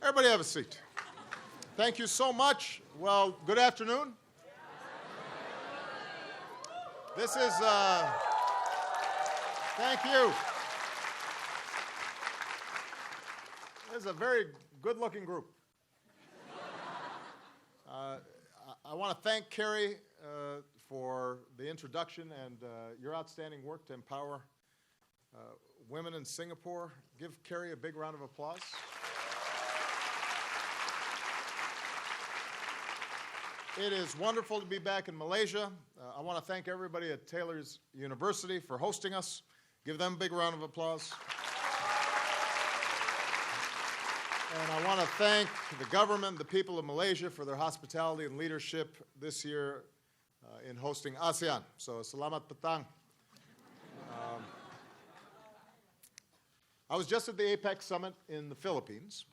Everybody have a seat. Thank you so much. Well, good afternoon. This is, thank you. This is a very good-looking group. I want to thank Carrie for the introduction and your outstanding work to empower women in Singapore. Give Carrie a big round of applause. It is wonderful to be back in Malaysia. I want to thank everybody at Taylor's University for hosting us. Give them a big round of applause. And I want to thank the government, the people of Malaysia for their hospitality and leadership this year in hosting ASEAN. So, selamat petang. I was just at the APEC summit in the Philippines.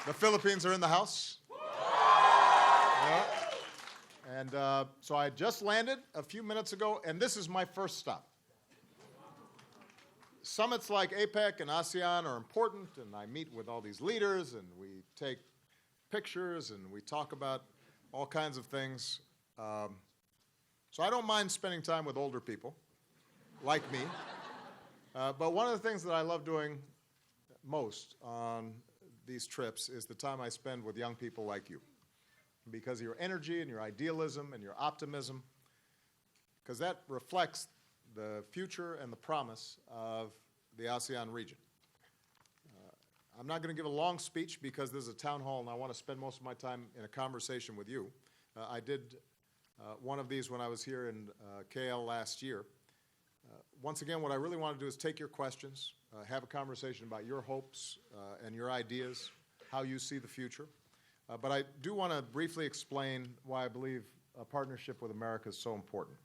The Philippines are in the house. Yeah. And so I just landed a few minutes ago, and this is my first stop. Summits like APEC and ASEAN are important, and I meet with all these leaders, and we take pictures, and we talk about all kinds of things. So I don't mind spending time with older people, like me. But one of the things that I love doing most on these trips is the time I spend with young people like you, because of your energy and your idealism and your optimism, because that reflects the future and the promise of the ASEAN region. I'm not going to give a long speech because this is a town hall and I want to spend most of my time in a conversation with you. I did one of these when I was here in KL last year. Once again, what I really want to do is take your questions, have a conversation about your hopes and your ideas, how you see the future. But I do want to briefly explain why I believe a partnership with America is so important.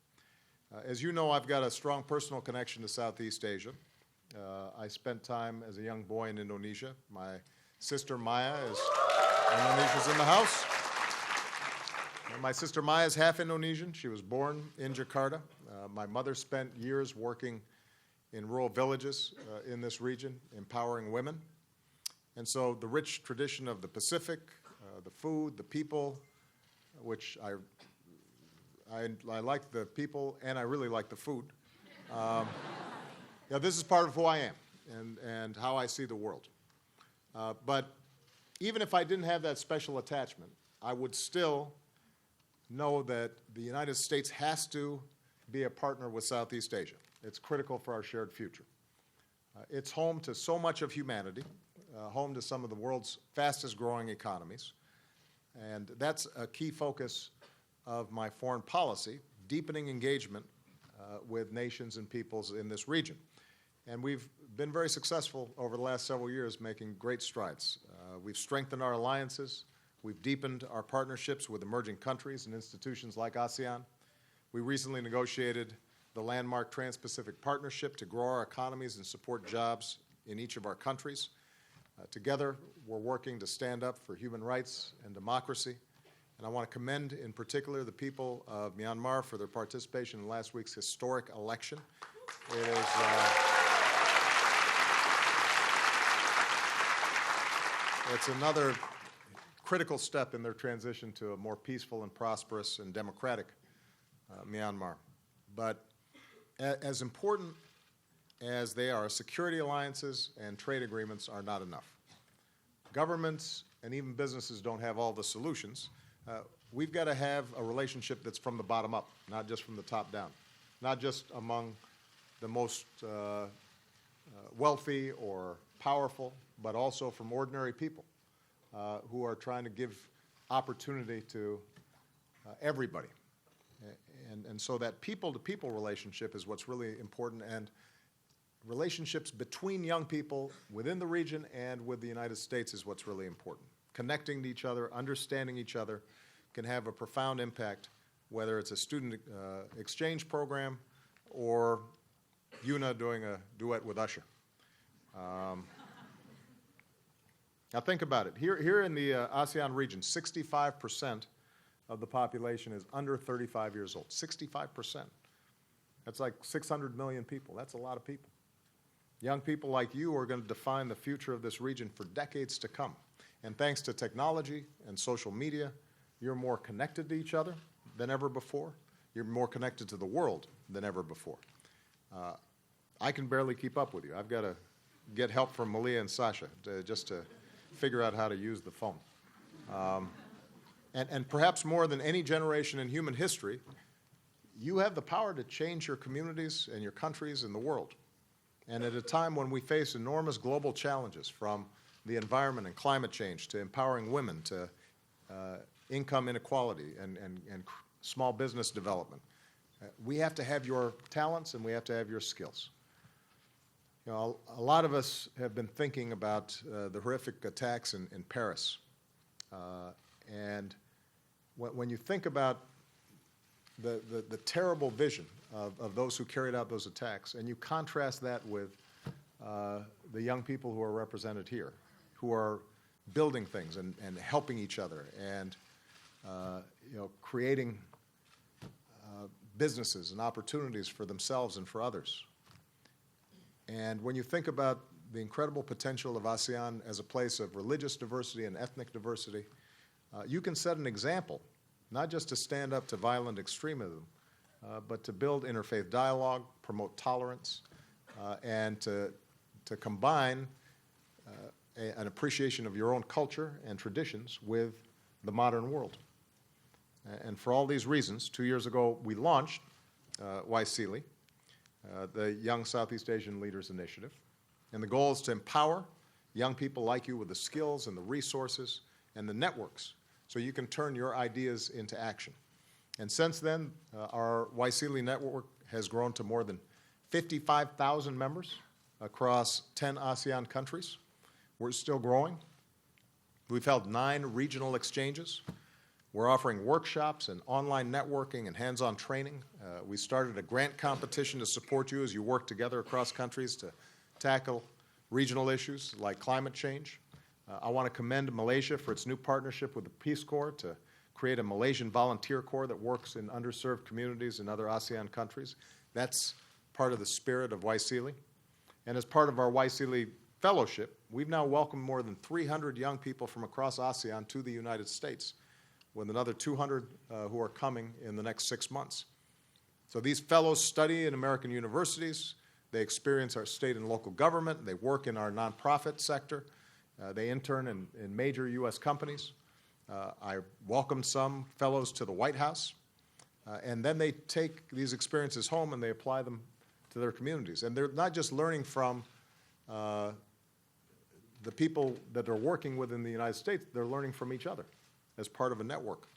As you know, I've got a strong personal connection to Southeast Asia. I spent time as a young boy in Indonesia. My sister Maya is Indonesia's in the house. My sister Maya is half Indonesian. She was born in Jakarta. My mother spent years working in rural villages in this region, empowering women. And so the rich tradition of the Pacific, the food, the people, which I like the people and I really like the food. This is part of who I am and how I see the world. But even if I didn't have that special attachment, I would still know that the United States has to be a partner with Southeast Asia. It's critical for our shared future. It's home to so much of humanity, home to some of the world's fastest growing economies. And that's a key focus of my foreign policy, deepening engagement with nations and peoples in this region. And we've been very successful over the last several years, making great strides. We've strengthened our alliances. We've deepened our partnerships with emerging countries and institutions like ASEAN. We recently negotiated the landmark Trans-Pacific Partnership to grow our economies and support jobs in each of our countries. Together, we're working to stand up for human rights and democracy. And I want to commend, in particular, the people of Myanmar for their participation in last week's historic election. It is, it's another critical step in their transition to a more peaceful and prosperous and democratic Myanmar. But as important as they are, security alliances and trade agreements are not enough. Governments and even businesses don't have all the solutions. We've got to have a relationship that's from the bottom up, not just from the top down, not just among the most wealthy or powerful, but also from ordinary people who are trying to give opportunity to everybody. And so that people-to-people relationship is what's really important, and relationships between young people within the region and with the United States is what's really important. Connecting to each other, understanding each other can have a profound impact, whether it's a student exchange program or Yuna doing a duet with Usher. Now think about it. Here in the ASEAN region, 65% of the population is under 35 years old. 65%. That's like 600 million people. That's a lot of people. Young people like you are going to define the future of this region for decades to come. And thanks to technology and social media, you're more connected to each other than ever before. You're more connected to the world than ever before. I can barely keep up with you. I've got to get help from Malia and Sasha just to figure out how to use the phone. And perhaps more than any generation in human history, you have the power to change your communities and your countries and the world. And at a time when we face enormous global challenges, from the environment and climate change to empowering women to income inequality and small business development, we have to have your talents and we have to have your skills. You know, a lot of us have been thinking about the horrific attacks in Paris. And when you think about the terrible vision of those who carried out those attacks, and you contrast that with the young people who are represented here, who are building things and helping each other and creating businesses and opportunities for themselves and for others. And when you think about the incredible potential of ASEAN as a place of religious diversity and ethnic diversity, you can set an example, not just to stand up to violent extremism, but to build interfaith dialogue, promote tolerance, and to combine an appreciation of your own culture and traditions with the modern world. And for all these reasons, 2 years ago, we launched YSEALI, the Young Southeast Asian Leaders Initiative. And the goal is to empower young people like you with the skills and the resources and the networks so you can turn your ideas into action. And since then, our YSEALI network has grown to more than 55,000 members across 10 ASEAN countries. We're still growing. We've held 9 regional exchanges. We're offering workshops and online networking and hands-on training. We started a grant competition to support you as you work together across countries to tackle regional issues like climate change. I want to commend Malaysia for its new partnership with the Peace Corps to create a Malaysian volunteer corps that works in underserved communities in other ASEAN countries. That's part of the spirit of YSEALI. And as part of our YSEALI fellowship, we've now welcomed more than 300 young people from across ASEAN to the United States, with another 200 who are coming in the next 6 months. So these fellows study in American universities, they experience our state and local government, they work in our nonprofit sector, they intern in major U.S. companies. I welcomed some fellows to the White House, and then they take these experiences home and they apply them to their communities. And they're not just learning from the people that they're working with in the United States, they're learning from each other as part of a network.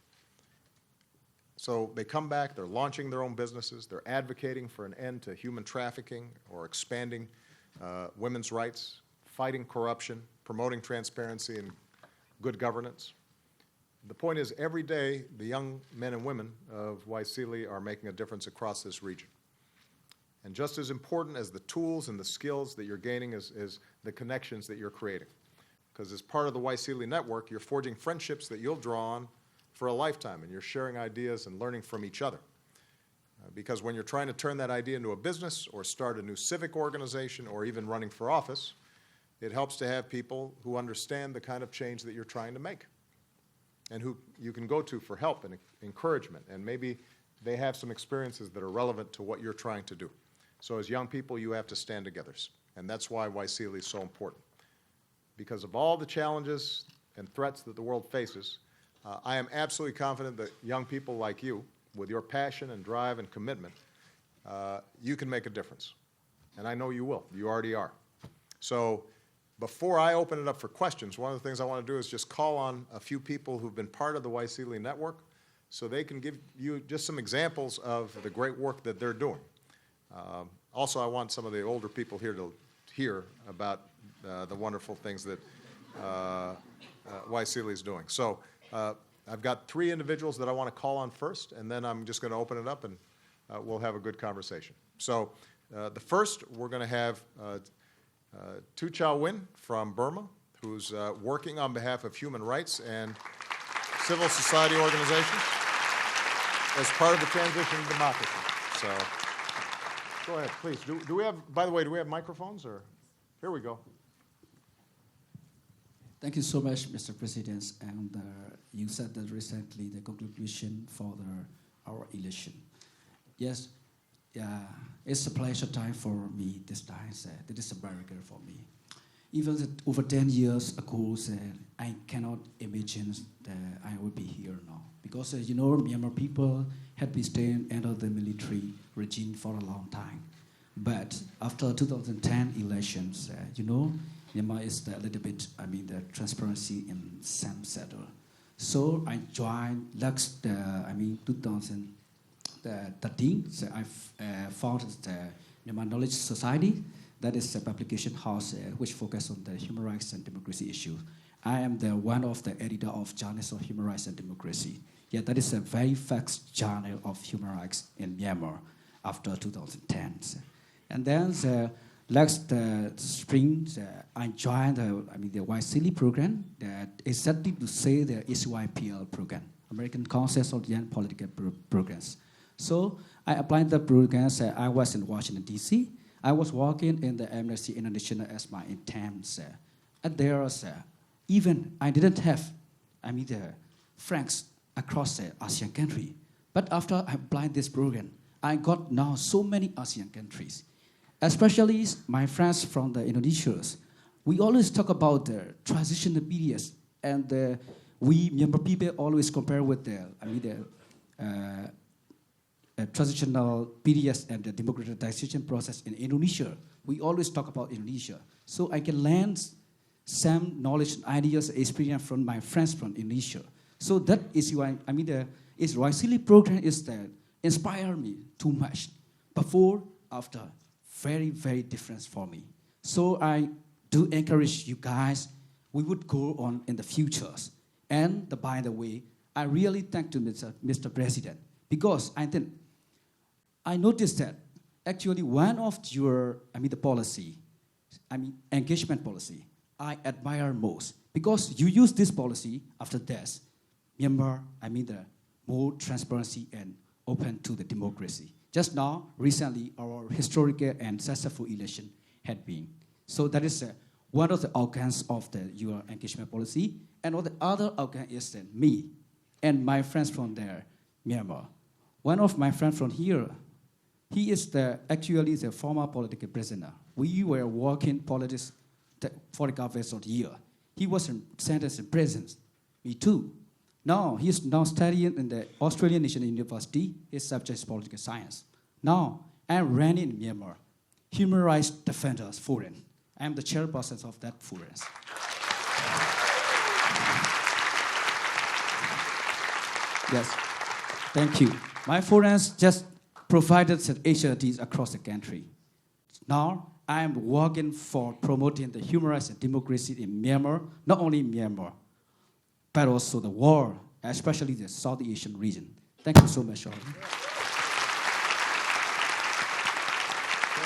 So they come back, they're launching their own businesses, they're advocating for an end to human trafficking or expanding women's rights, fighting corruption, promoting transparency and good governance. The point is, every day, the young men and women of YSEALI are making a difference across this region. And just as important as the tools and the skills that you're gaining is the connections that you're creating. Because as part of the YSEALI network, you're forging friendships that you'll draw on for a lifetime, and you're sharing ideas and learning from each other. Because when you're trying to turn that idea into a business or start a new civic organization or even running for office, it helps to have people who understand the kind of change that you're trying to make and who you can go to for help and encouragement, and maybe they have some experiences that are relevant to what you're trying to do. So as young people, you have to stand together, and that's why YSEALI is so important. Because of all the challenges and threats that the world faces, I am absolutely confident that young people like you, with your passion and drive and commitment, you can make a difference. And I know you will. You already are. So before I open it up for questions, one of the things I want to do is just call on a few people who've been part of the YSEALI network so they can give you just some examples of the great work that they're doing. Also, I want some of the older people here to hear about the wonderful things that YSEALI is doing. So I've got 3 individuals that I want to call on first, and then I'm just going to open it up and we'll have a good conversation. So the first, we're going to have Tu Chao Win from Burma, who's working on behalf of human rights and civil society organizations as part of the transition to democracy. So Go ahead, please. Do we have, by the way, do we have microphones or? Here we go. Thank you so much, Mr. President. And you said that recently the conclusion for our election. Yes, it's a pleasure time for me this time. This is a miracle for me. Even over 10 years ago, I cannot imagine that I would be here now. Because, you know, Myanmar people had been staying under the military regime for a long time. But after 2010 elections, you know, Myanmar is a little bit, the transparency in some settle. So I joined 2013. So I founded the Myanmar Knowledge Society. That is a publication house which focuses on the human rights and democracy issues. I am one of the editor of Journals of Human Rights and Democracy. Yeah, that is a very first journal of human rights in Myanmar after 2010. And then last spring, I joined the YSEALI program that is exactly to say the YPL program, American Council of Young Political Programs. So I applied the programs. I was in Washington, D.C. I was working in the Amnesty International as my intent. And there, even I didn't have, the friends across the ASEAN country. But after I applied this program, I got now so many ASEAN countries, especially my friends from the Indonesia. We always talk about the transitional periods, and we Myanmar people always compare with the transitional periods and the democratization process in Indonesia. We always talk about Indonesia. So I can learn some knowledge, ideas, experience from my friends from Indonesia. So that is why, the YSEALI program is that inspired me too much. Before, after, very, very different for me. So I do encourage you guys, we would go on in the futures. And by the way, I really thank to Mr. President, because I noticed that actually one of your, the policy, engagement policy, I admire most. Because you use this policy after that, Myanmar, the more transparency and open to the democracy. Just now, recently, our historical and successful election had been. So that is one of the outcomes of your engagement policy. And the other outcome is me and my friends from there, Myanmar. One of my friends from here, he is actually the former political prisoner. We were working politics for the government of the year. He was sentenced in prison. Me too. Now, he's now studying in the Australian National University. His subject is political science. Now, I'm running in Myanmar, Human Rights Defenders Forum. I'm the chairperson of that forum. Yes, thank you. My forums just provided HRTs across the country. Now, I'm working for promoting the human rights and democracy in Myanmar, not only in Myanmar, but also the world, especially the South Asian region. Thank you so much, all.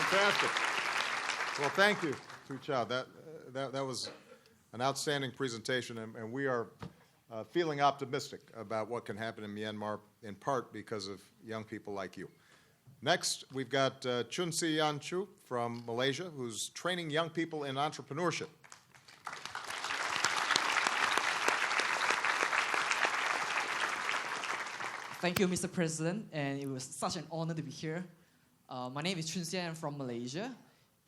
Fantastic. Well, thank you, Tu Chao. That was an outstanding presentation, and we are feeling optimistic about what can happen in Myanmar, in part because of young people like you. Next, we've got Chun Sian Chu from Malaysia, who's training young people in entrepreneurship. Thank you, Mr. President, and it was such an honor to be here. My name is Chun Sian from Malaysia,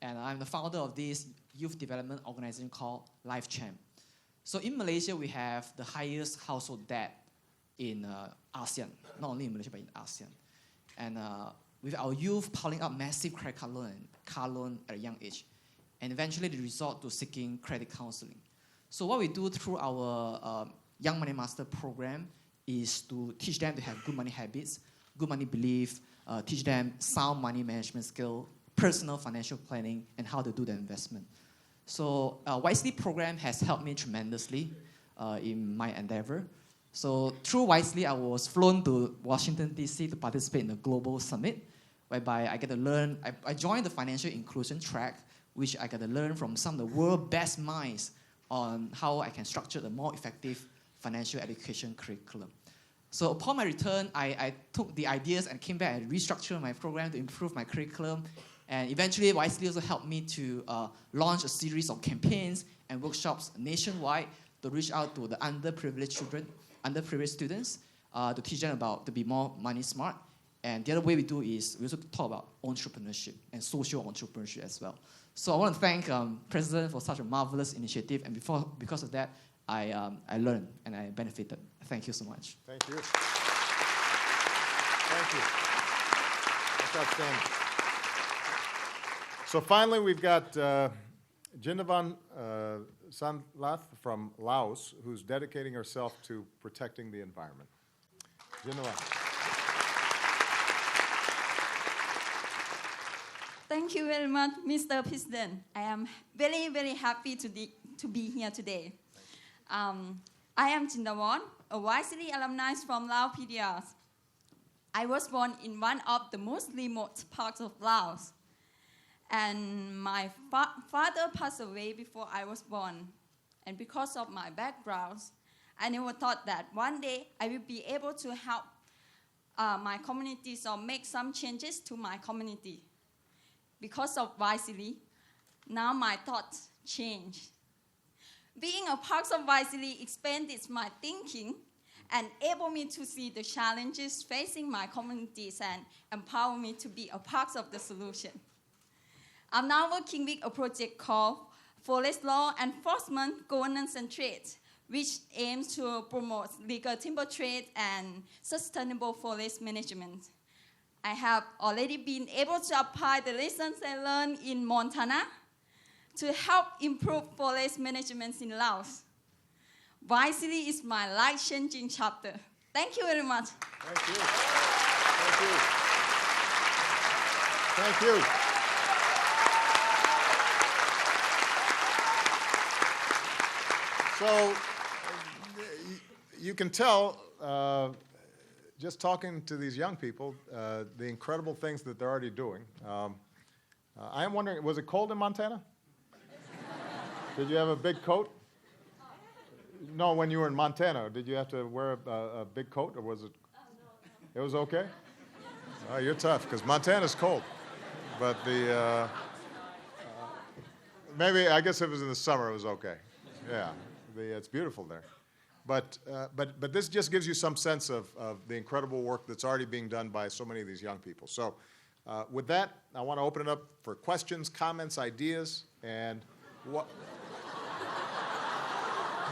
and I'm the founder of this youth development organization called LifeChamp. So in Malaysia, we have the highest household debt in ASEAN, not only in Malaysia, but in ASEAN. And with our youth piling up massive credit card loan and car loan at a young age, and eventually they resort to seeking credit counseling. So what we do through our Young Money Master program is to teach them to have good money habits, good money belief, teach them sound money management skill, personal financial planning, and how to do the investment. So YSEALI program has helped me tremendously in my endeavor. So through YSEALI, I was flown to Washington, D.C. to participate in the global summit, whereby I get to learn, I joined the financial inclusion track, which I get to learn from some of the world's best minds on how I can structure a more effective financial education curriculum. So upon my return, I took the ideas and came back and restructured my program to improve my curriculum. And eventually, YSEALI also helped me to launch a series of campaigns and workshops nationwide to reach out to the underprivileged children, underprivileged students, to teach them to be more money smart. And the other way we do is we also talk about entrepreneurship and social entrepreneurship as well. So I want to thank President for such a marvelous initiative. And because of that, I learned and I benefited. Thank you so much. Thank you. Thank you. That's outstanding. So finally, we've got Jindavan Sanlath from Laos, who's dedicating herself to protecting the environment. Jindavan. Thank you very much, Mr. President. I am very, very happy to be here today. I am Jindavan, a YSEALI alumni from Laos PDRs. I was born in one of the most remote parts of Laos. And my father passed away before I was born. And because of my background, I never thought that one day I will be able to help my communities or make some changes to my community. Because of YSEALI, now my thoughts change. Being a part of YSEALI expanded my thinking and able me to see the challenges facing my communities and empower me to be a part of the solution. I'm now working with a project called Forest Law Enforcement, Governance and Trade, which aims to promote legal timber trade and sustainable forest management. I have already been able to apply the lessons I learned in Montana to help improve forest management in Laos. YSEALI is my life-changing chapter. Thank you very much. Thank you. Thank you. Thank you. So you can tell, just talking to these young people, the incredible things that they're already doing. I am wondering, was it cold in Montana? Did you have a big coat? No, when you were in Montana, did you have to wear a big coat, or was it? It was okay? Oh, you're tough, because Montana's cold. But maybe, I guess if it was in the summer, it was okay. Yeah, it's beautiful there. But this just gives you some sense of the incredible work that's already being done by so many of these young people. So with that, I want to open it up for questions, comments, ideas, and what...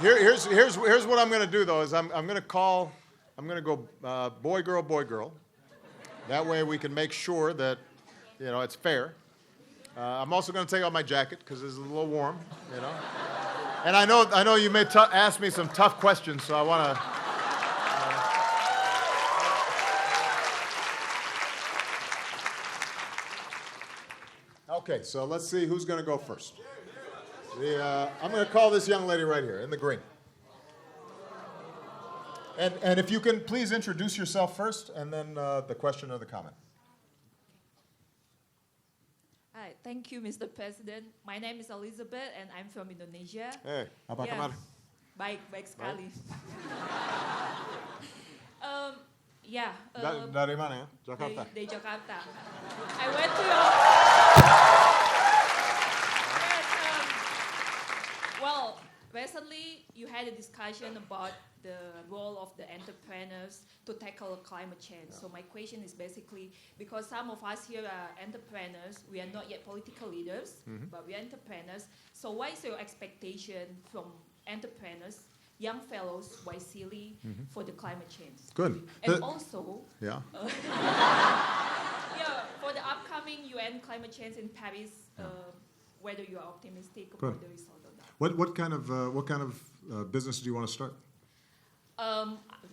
Here's what I'm going to do, though, is I'm going to go boy, girl, boy, girl. That way we can make sure that, it's fair. I'm also going to take off my jacket because it's a little warm, And I know you may ask me some tough questions, so I want to... Okay, so let's see who's going to go first. I'm going to call this young lady right here in the green. And if you can please introduce yourself first, and then the question or the comment. Hi, thank you, Mr. President. My name is Elizabeth, and I'm from Indonesia. Hey, apa kabar? Baik sekali. Dari mana ya? Jakarta. Dari Jakarta. I went to your... Well, recently you had a discussion about the role of the entrepreneurs to tackle climate change. So my question is basically, because some of us here are entrepreneurs, we are not yet political leaders, but we are entrepreneurs. So what is your expectation from entrepreneurs, young fellows, YSEALI, for the climate change? Good. And also, yeah. For the upcoming UN climate change in Paris, whether you are optimistic about the result of that. What kind of business do you want to start?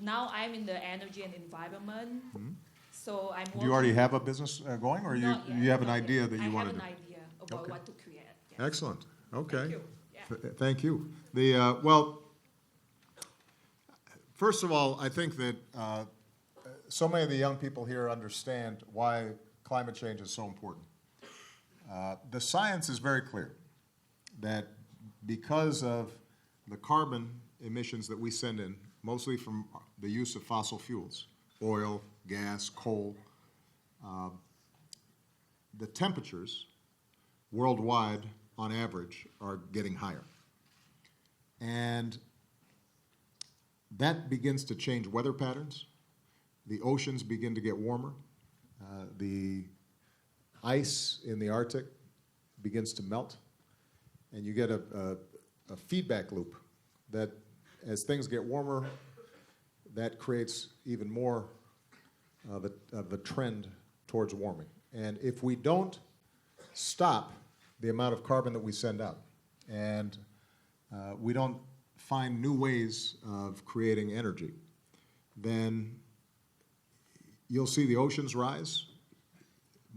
Now I'm in the energy and environment, so I'm working... Do you already have a business going, or you have an idea that you want to do? I have an idea about what to create. Yes. Excellent. Okay. Thank you. Yeah. Thank you. Well, first of all, I think that so many of the young people here understand why climate change is so important. The science is very clear that because of the carbon emissions that we send in, mostly from the use of fossil fuels, oil, gas, coal, the temperatures worldwide, on average, are getting higher. And that begins to change weather patterns. The oceans begin to get warmer. The ice in the Arctic begins to melt. And you get a feedback loop that as things get warmer, that creates even more of a trend towards warming. And if we don't stop the amount of carbon that we send out, and we don't find new ways of creating energy, then you'll see the oceans rise,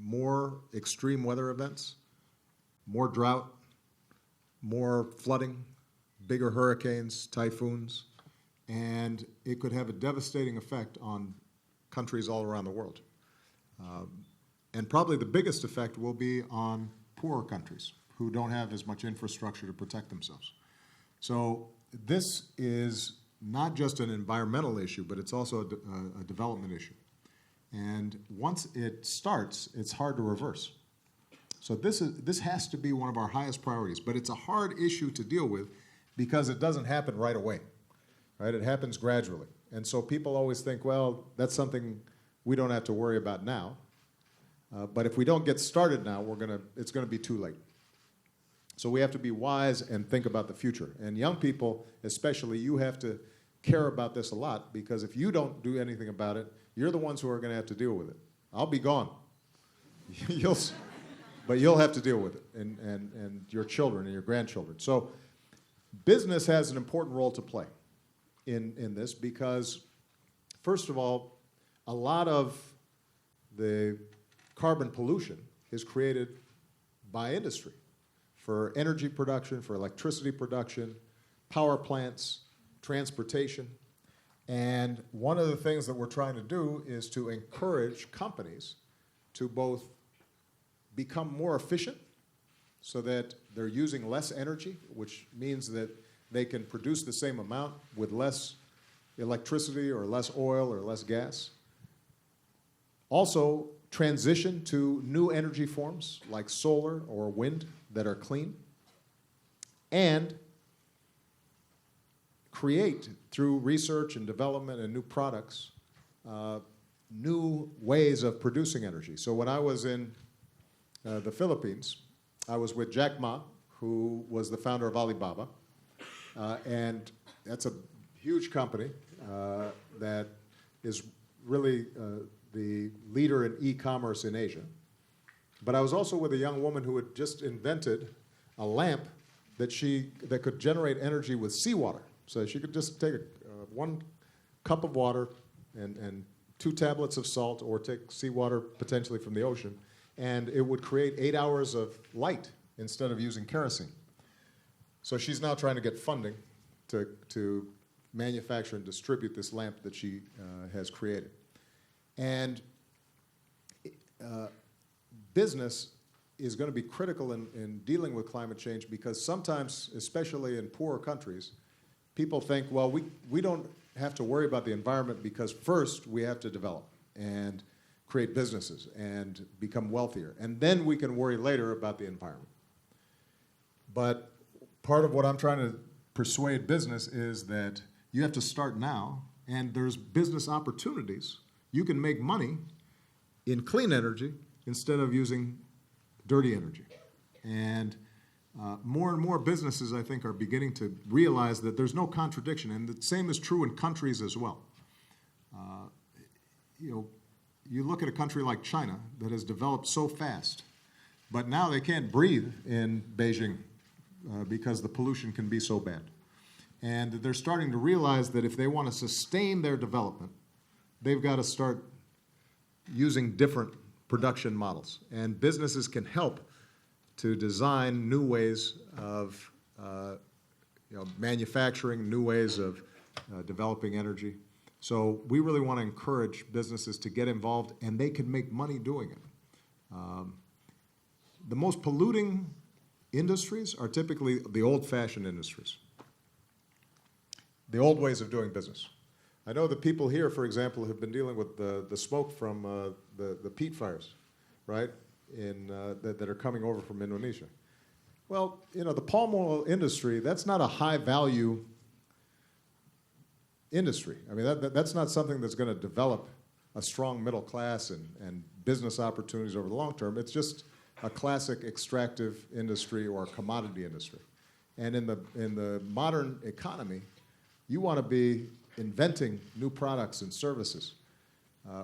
more extreme weather events, more drought, more flooding, bigger hurricanes, typhoons, and it could have a devastating effect on countries all around the world. And probably the biggest effect will be on poorer countries who don't have as much infrastructure to protect themselves. So this is not just an environmental issue, but it's also a development issue. And once it starts, it's hard to reverse. So this has to be one of our highest priorities, but it's a hard issue to deal with because it doesn't happen right away, right? It happens gradually. And so people always think, well, that's something we don't have to worry about now. But if we don't get started now, it's gonna be too late. So we have to be wise and think about the future. And young people, especially, you have to care about this a lot, because if you don't do anything about it, you're the ones who are gonna have to deal with it. I'll be gone. But you'll have to deal with it, and your children and your grandchildren. So business has an important role to play in this, because, first of all, a lot of the carbon pollution is created by industry for energy production, for electricity production, power plants, transportation. And one of the things that we're trying to do is to encourage companies to both become more efficient so that they're using less energy, which means that they can produce the same amount with less electricity or less oil or less gas. Also, transition to new energy forms like solar or wind that are clean, and create, through research and development and new products, new ways of producing energy. So when I was in the Philippines, I was with Jack Ma, who was the founder of Alibaba, and that's a huge company that is really the leader in e-commerce in Asia. But I was also with a young woman who had just invented a lamp that could generate energy with seawater. So she could just take 1 cup of water and 2 tablets of salt, or take seawater potentially from the ocean, and it would create 8 hours of light instead of using kerosene. So she's now trying to get funding to manufacture and distribute this lamp that she has created. And business is going to be critical in dealing with climate change, because sometimes, especially in poorer countries, people think, well, we don't have to worry about the environment because first we have to develop and create businesses and become wealthier, and then we can worry later about the environment. But part of what I'm trying to persuade business is that you have to start now, and there's business opportunities. You can make money in clean energy instead of using dirty energy. And more and more businesses, I think, are beginning to realize that there's no contradiction, and the same is true in countries as well. You look at a country like China that has developed so fast, but now they can't breathe in Beijing because the pollution can be so bad. And they're starting to realize that if they want to sustain their development, they've got to start using different production models. And businesses can help to design new ways of manufacturing, new ways of developing energy. So we really want to encourage businesses to get involved, and they can make money doing it. The most polluting industries are typically the old-fashioned industries, the old ways of doing business. I know the people here, for example, have been dealing with the smoke from the peat fires, right, that are coming over from Indonesia. Well, you know, the palm oil industry, that's not a high-value industry. I mean, that's not something that's going to develop a strong middle class and business opportunities over the long term. It's just a classic extractive industry or commodity industry. And in the modern economy, you want to be inventing new products and services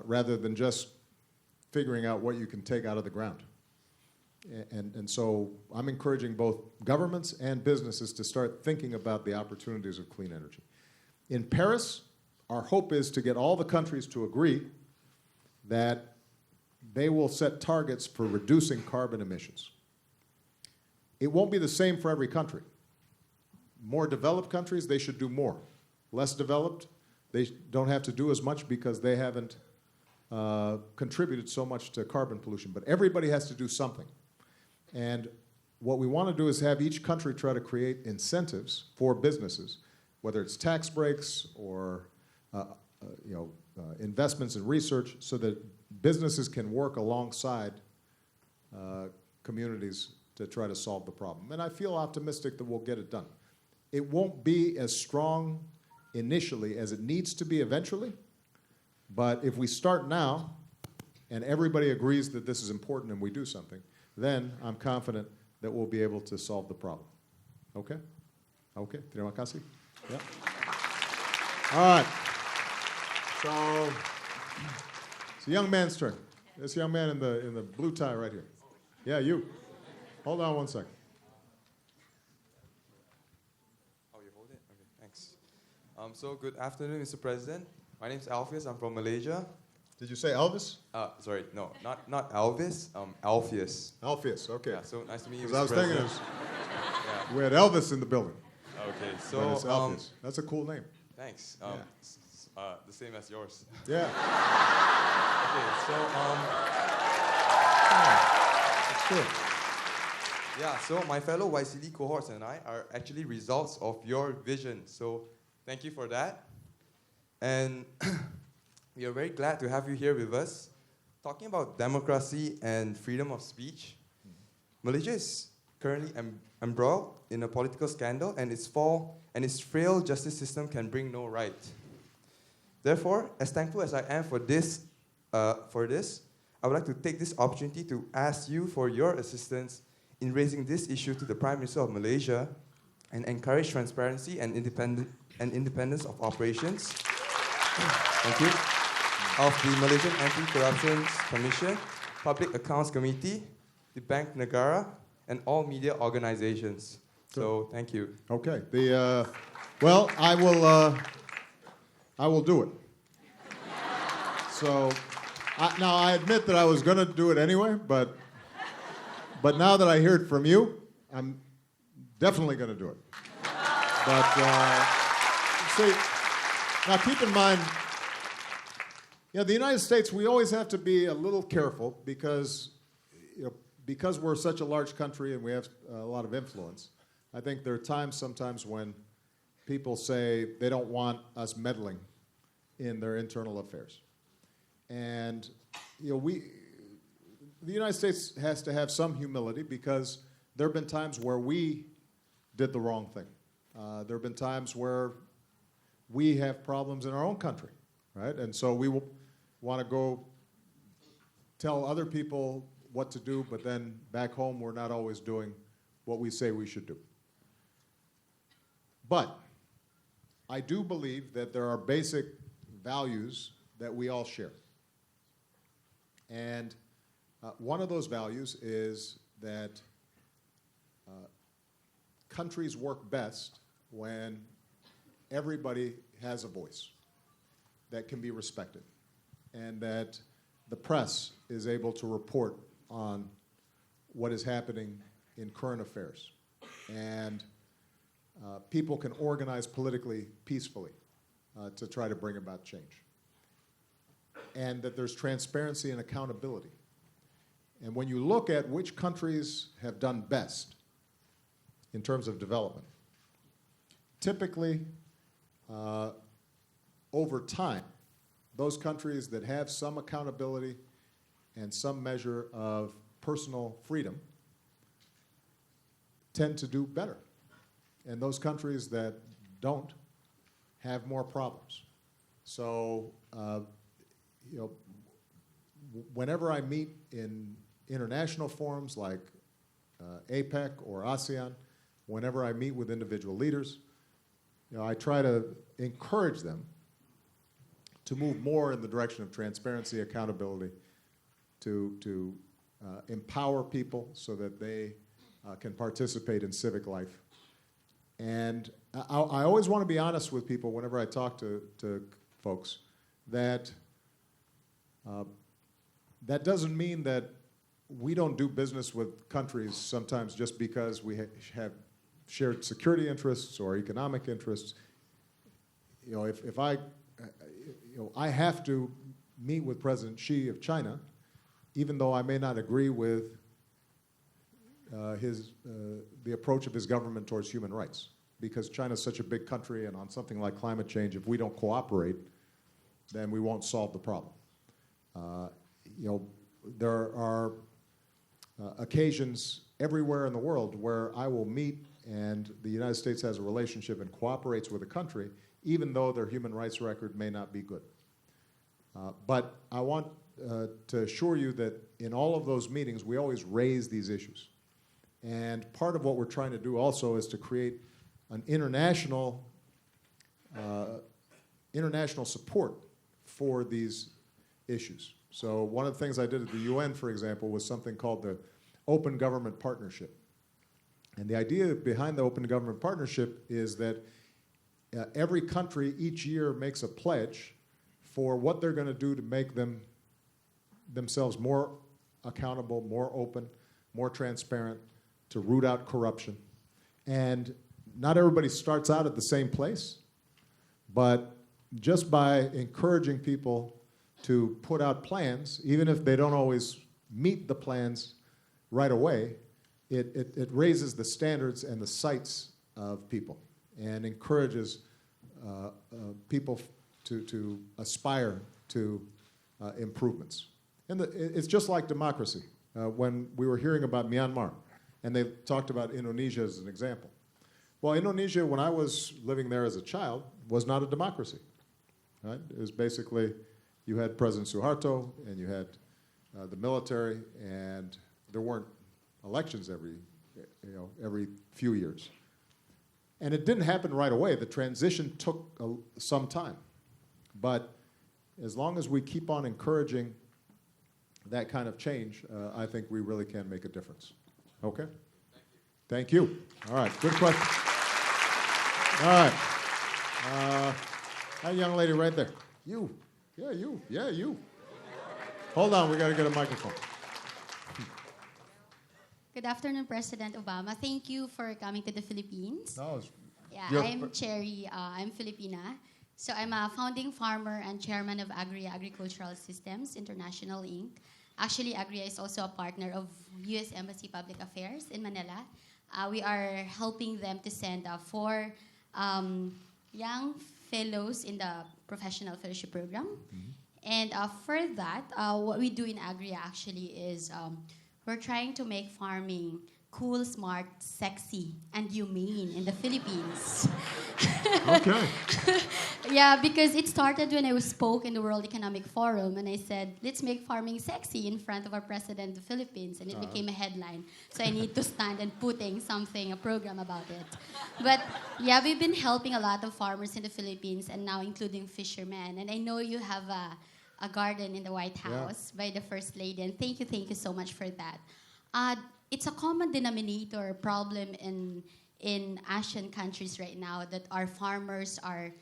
rather than just figuring out what you can take out of the ground. And so I'm encouraging both governments and businesses to start thinking about the opportunities of clean energy. In Paris, our hope is to get all the countries to agree that they will set targets for reducing carbon emissions. It won't be the same for every country. More developed countries, they should do more. Less developed, they don't have to do as much because they haven't contributed so much to carbon pollution. But everybody has to do something. And what we want to do is have each country try to create incentives for businesses, whether it's tax breaks or investments in research, so that businesses can work alongside communities to try to solve the problem. And I feel optimistic that we'll get it done. It won't be as strong initially as it needs to be eventually, but if we start now and everybody agrees that this is important and we do something, then I'm confident that we'll be able to solve the problem. Okay? Okay, terima kasih. Yeah. All right. So it's the young man's turn. This young man in the blue tie right here. Yeah, you. Hold on one second. Oh, you hold it? Okay, thanks. So good afternoon, Mr. President. My name is Alpheus. I'm from Malaysia. Did you say Elvis? Sorry, no, not Elvis. Alpheus. Alpheus, okay. Yeah, so nice to meet you, Because I Mr. was thinking President. we had Elvis in the building. Okay, But so it's Alpheus. That's a cool name. thanks. The same as yours. Yeah. Okay, so That's good. yeah, so my fellow YSEALI cohorts and I are actually results of your vision. So thank you for that. And we are very glad to have you here with us. Talking about democracy and freedom of speech, Malaysia is currently embroiled in a political scandal, and its frail justice system can bring no right. Therefore, as thankful as I am for this, I would like to take this opportunity to ask you for your assistance in raising this issue to the Prime Minister of Malaysia and encourage transparency and independence of operations. Thank you. Of the Malaysian Anti-Corruption Commission, Public Accounts Committee, the Bank Negara, and all media organizations. So thank you. Okay. Well, I will do it. So now I admit that I was going to do it anyway, but now that I hear it from you, I'm definitely going to do it. But see, now keep in mind, the United States, we always have to be a little careful because we're such a large country and we have a lot of influence. I think there are times sometimes when people say they don't want us meddling in their internal affairs. And the United States has to have some humility because there have been times where we did the wrong thing. There have been times where we have problems in our own country, right? And so we want to go tell other people what to do, but then back home we're not always doing what we say we should do. But I do believe that there are basic values that we all share. And one of those values is that countries work best when everybody has a voice that can be respected, and that the press is able to report on what is happening in current affairs, and people can organize politically peacefully to try to bring about change, and that there's transparency and accountability. And when you look at which countries have done best in terms of development, typically over time, those countries that have some accountability and some measure of personal freedom tend to do better. And those countries that don't have more problems. So, whenever I meet in international forums like APEC or ASEAN, whenever I meet with individual leaders, I try to encourage them to move more in the direction of transparency, accountability, to empower people so that they can participate in civic life. And I always want to be honest with people whenever I talk to folks that that doesn't mean that we don't do business with countries sometimes just because we have shared security interests or economic interests. If I have to meet with President Xi of China, even though I may not agree with the approach of his government towards human rights, because China's such a big country, and on something like climate change, if we don't cooperate, then we won't solve the problem. There are occasions everywhere in the world where I will meet and the United States has a relationship and cooperates with a country, even though their human rights record may not be good. But I want to assure you that in all of those meetings, we always raise these issues. And part of what we're trying to do also is to create an international support for these issues. So one of the things I did at the UN, for example, was something called the Open Government Partnership. And the idea behind the Open Government Partnership is that every country each year makes a pledge for what they're going to do to make themselves more accountable, more open, more transparent, to root out corruption. And not everybody starts out at the same place, but just by encouraging people to put out plans, even if they don't always meet the plans right away, it raises the standards and the sights of people and encourages people to aspire to improvements. And it's just like democracy. When we were hearing about Myanmar, and they talked about Indonesia as an example. Well, Indonesia, when I was living there as a child, was not a democracy. Right? It was basically, you had President Suharto, and you had the military, and there weren't elections every few years. And it didn't happen right away. The transition took some time. But as long as we keep on encouraging that kind of change, I think we really can make a difference. Okay? Thank you. All right, good question. All right. That young lady right there. You. Yeah, you. Yeah, you. Hold on, we got to get a microphone. Good afternoon, President Obama. Thank you for coming to the Philippines. No, I'm Cherry. I'm Filipina. So I'm a founding farmer and chairman of Agria Agricultural Systems International, Inc. Actually, Agria is also a partner of U.S. Embassy Public Affairs in Manila. We are helping them to send 4 young fellows in the professional fellowship program. Mm-hmm. And for that, what we do in Agria actually is we're trying to make farming cool, smart, sexy, and humane in the Philippines. Okay. Yeah, because it started when I spoke in the World Economic Forum, and I said, let's make farming sexy in front of our president of the Philippines, and it became a headline. So I need to stand and putting a program about it. But yeah, we've been helping a lot of farmers in the Philippines, and now including fishermen. And I know you have a garden in the White House by the First Lady, and thank you so much for that. It's a common denominator problem in Asian countries right now that our farmers are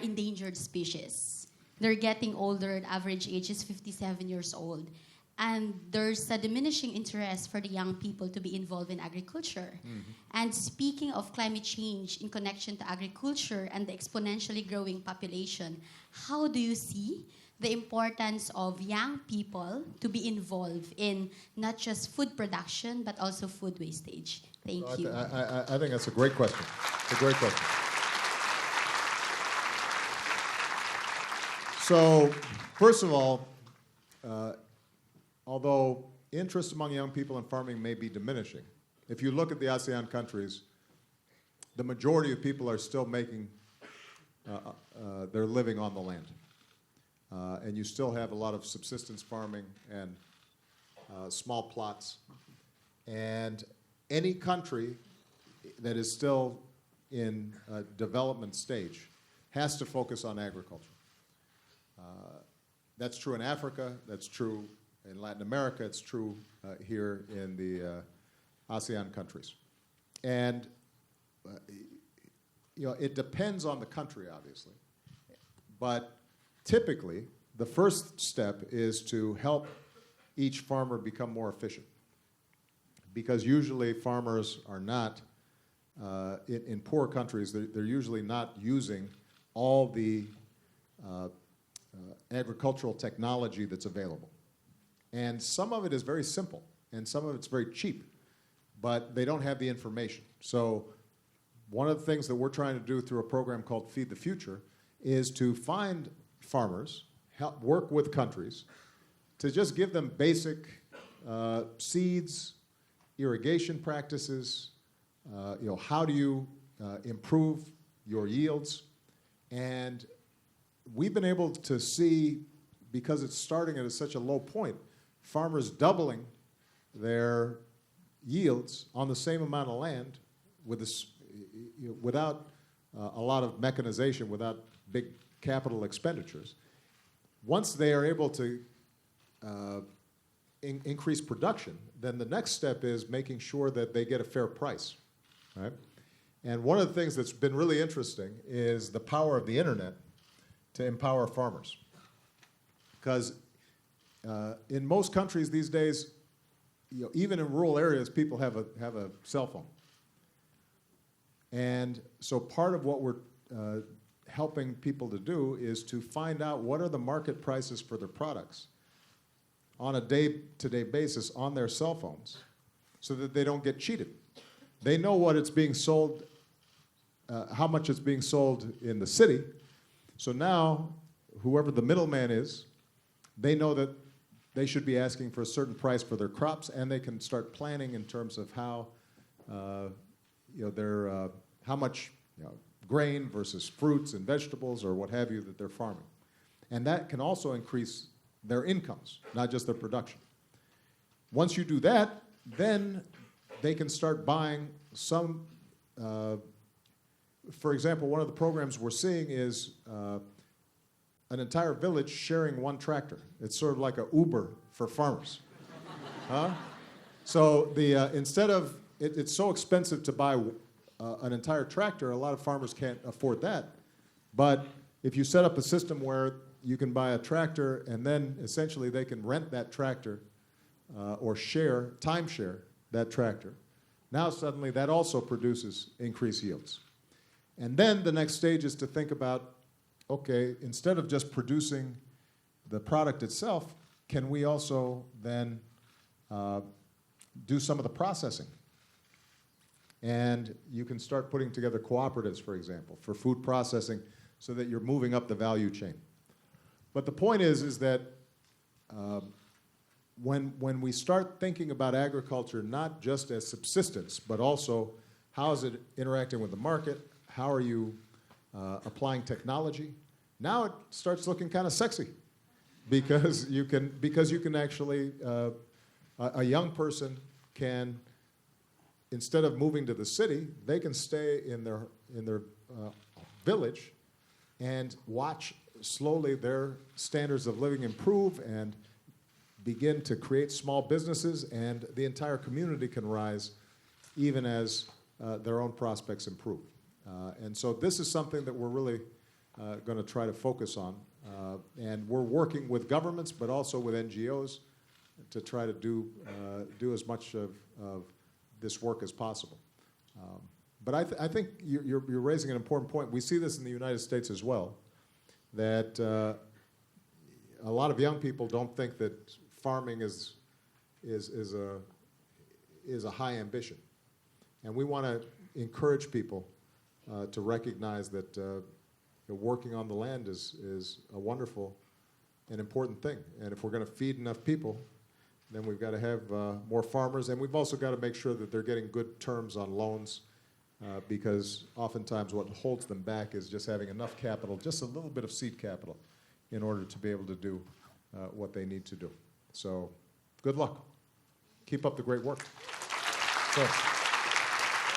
endangered species. They're getting older. The average age is 57 years old. And there's a diminishing interest for the young people to be involved in agriculture. Mm-hmm. And speaking of climate change in connection to agriculture and the exponentially growing population, how do you see the importance of young people to be involved in not just food production, but also food wastage? Thank you. I think that's a great question. It's a great question. So, first of all, although interest among young people in farming may be diminishing, if you look at the ASEAN countries, the majority of people are still making their living on the land. And you still have a lot of subsistence farming and small plots. And any country that is still in a development stage has to focus on agriculture. That's true in Africa, that's true in Latin America, it's true here in the ASEAN countries. And it depends on the country, obviously. But typically, the first step is to help each farmer become more efficient. Because usually farmers are not, in poor countries, they're usually not using all the agricultural technology that's available. And some of it is very simple, and some of it's very cheap, but they don't have the information. So one of the things that we're trying to do through a program called Feed the Future is to find farmers, help work with countries, to just give them basic seeds, irrigation practices, how do you improve your yields. And we've been able to see, because it's starting at such a low point, farmers doubling their yields on the same amount of land with this, without a lot of mechanization, without big capital expenditures. Once they are able to increase production, then the next step is making sure that they get a fair price, right? And one of the things that's been really interesting is the power of the internet to empower farmers. Because in most countries these days, even in rural areas, people have a cell phone. And so part of what we're helping people to do is to find out what are the market prices for their products on a day-to-day basis on their cell phones so that they don't get cheated. They know what it's being sold, how much it's being sold in the city. So now, whoever the middleman is, they know that they should be asking for a certain price for their crops, and they can start planning in terms of how, how much grain versus fruits and vegetables or what have you that they're farming. And that can also increase their incomes, not just their production. Once you do that, then they can start buying some, for example, one of the programs we're seeing is an entire village sharing one tractor. It's sort of like an Uber for farmers. So instead of, it's so expensive to buy an entire tractor, a lot of farmers can't afford that. But if you set up a system where you can buy a tractor and then essentially they can rent that tractor or timeshare that tractor, now suddenly that also produces increased yields. And then the next stage is to think about, okay, instead of just producing the product itself, can we also then do some of the processing? And you can start putting together cooperatives, for example, for food processing so that you're moving up the value chain. But the point is that when we start thinking about agriculture not just as subsistence, but also how is it interacting with the market, how are you applying technology, now it starts looking kind of sexy because you can actually, a young person can, instead of moving to the city, they can stay in their village and watch slowly their standards of living improve and begin to create small businesses, and the entire community can rise even as their own prospects improve. And so this is something that we're really going to try to focus on. And we're working with governments, but also with NGOs to try to do as much of this work as possible. But I think you're raising an important point. We see this in the United States as well, that a lot of young people don't think that farming is a high ambition. And we want to encourage people to recognize that working on the land is a wonderful and important thing. And if we're going to feed enough people, then we've got to have more farmers, and we've also got to make sure that they're getting good terms on loans, because oftentimes what holds them back is just having enough capital, just a little bit of seed capital, in order to be able to do what they need to do. So good luck. Keep up the great work. So,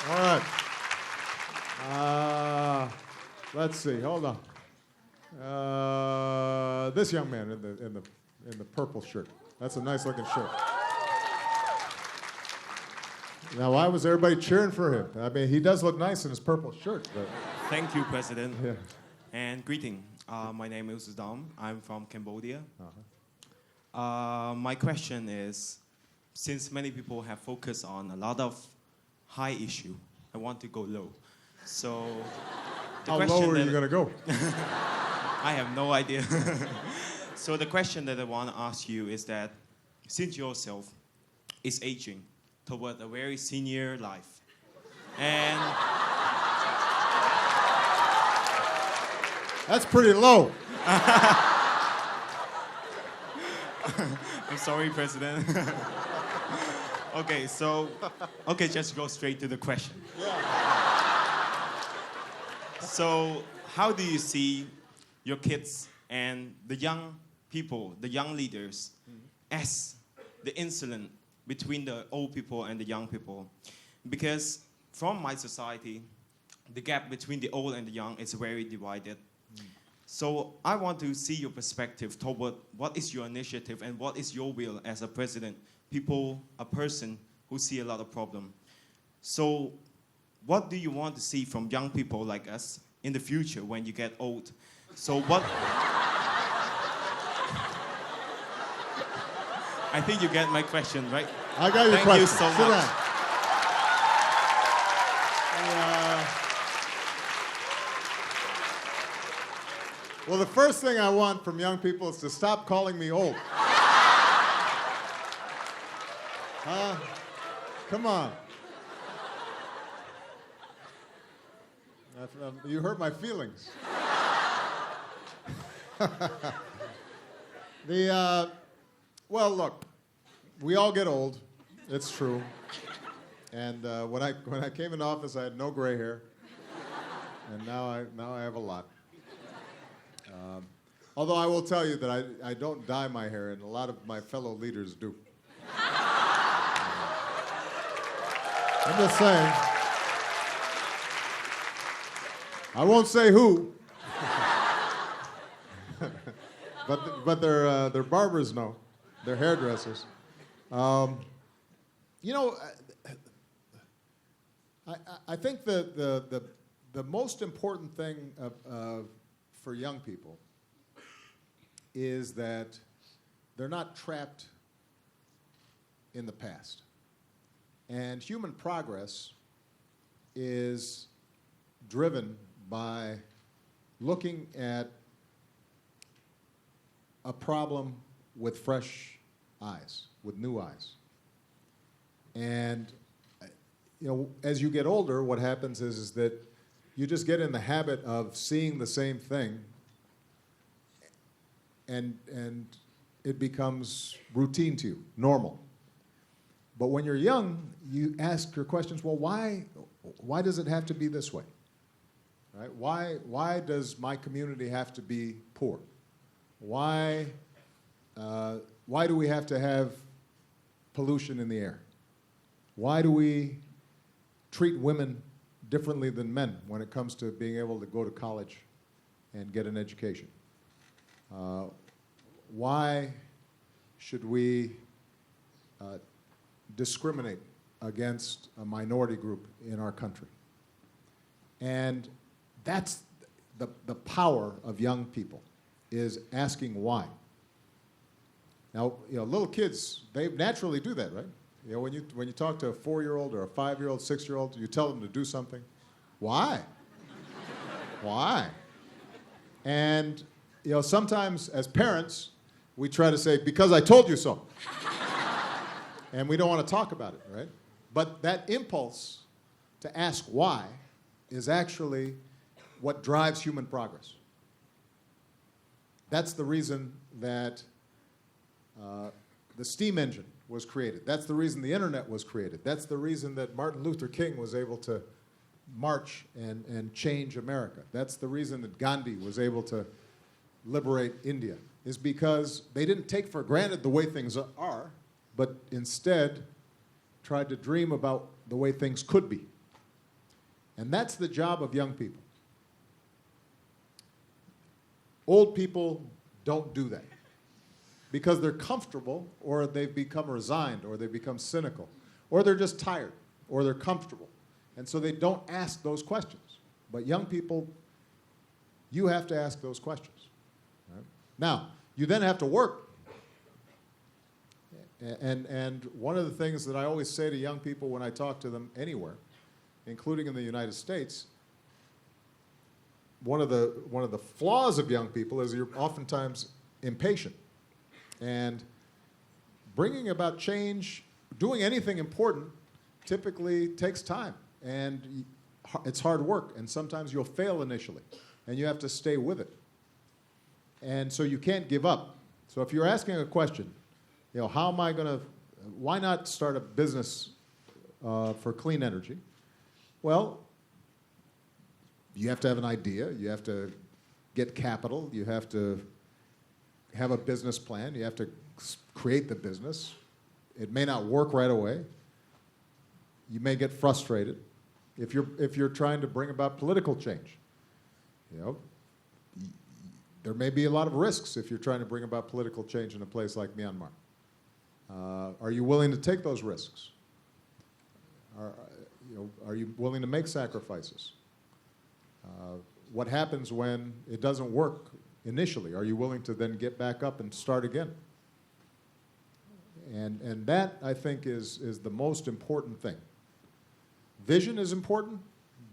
all right. Let's see. Hold on. This young man in the purple shirt. That's a nice looking shirt. Now, why was everybody cheering for him? I mean, he does look nice in his purple shirt. But Thank you, President. yeah. And greeting. My name is Dom. I'm from Cambodia. Uh-huh. My question is, since many people have focused on a lot of high issue, I want to go low. So the How question low are you that- going to go? I have no idea. So the question that I want to ask you is that, since yourself is aging toward a very senior life, and That's pretty low. I'm sorry, President. Okay, just go straight to the question. So, how do you see your kids and the young people, the young leaders, as the insulin between the old people and the young people? Because from my society, the gap between the old and the young is very divided. So I want to see your perspective toward what is your initiative and what is your will as a president, a person who see a lot of problem. So what do you want to see from young people like us in the future when you get old? So what... I think you get my question, right? I got your Thank question. you so Sit much. down. Well, the first thing I want from young people is to stop calling me old. Come on. You hurt my feelings. Well, look, we all get old. It's true. And when I came into office, I had no gray hair, and now I have a lot. Although I will tell you that I don't dye my hair, and a lot of my fellow leaders do. I'm just saying. I won't say who, but their barbers know, their hairdressers. You know, I think the most important thing for young people is that they're not trapped in the past. And human progress is driven by looking at a problem with fresh eyes, with new eyes. And you know, as you get older, what happens is that you just get in the habit of seeing the same thing, and it becomes routine to you, normal. But when you're young, you ask your questions, well, why does it have to be this way? Right? Why does my community have to be poor? Why do we have to have pollution in the air? Why do we treat women differently than men when it comes to being able to go to college and get an education? Why should we discriminate against a minority group in our country? And that's the power of young people, is asking why. Now, you know, little kids, they naturally do that, right? You know, when you talk to a 4-year-old or a 5-year-old, 6-year-old, you tell them to do something. Why? Why? And you know, sometimes as parents, we try to say, because I told you so. And we don't want to talk about it, right? But that impulse to ask why is actually what drives human progress. That's the reason that the steam engine was created. That's the reason the internet was created. That's the reason that Martin Luther King was able to march and change America. That's the reason that Gandhi was able to liberate India, is because they didn't take for granted the way things are, but instead tried to dream about the way things could be. And that's the job of young people. Old people don't do that because they're comfortable, or they've become resigned, or they've become cynical, or they're just tired, or they're comfortable. And so they don't ask those questions. But young people, you have to ask those questions. Right? Now, you then have to work. And one of the things that I always say to young people when I talk to them anywhere, including in the United States, one of the flaws of young people is you're oftentimes impatient. And bringing about change, doing anything important, typically takes time. And it's hard work. And sometimes you'll fail initially. And you have to stay with it. And so you can't give up. So if you're asking a question, you know, how am I going to, why not start a business for clean energy? Well, you have to have an idea. You have to get capital. You have to have a business plan. You have to create the business. It may not work right away. You may get frustrated. If you're trying to bring about political change, you know, there may be a lot of risks if you're trying to bring about political change in a place like Myanmar. Are you willing to take those risks? Are you willing to make sacrifices? What happens when it doesn't work initially? Are you willing to then get back up and start again? And that, I think, is the most important thing. Vision is important,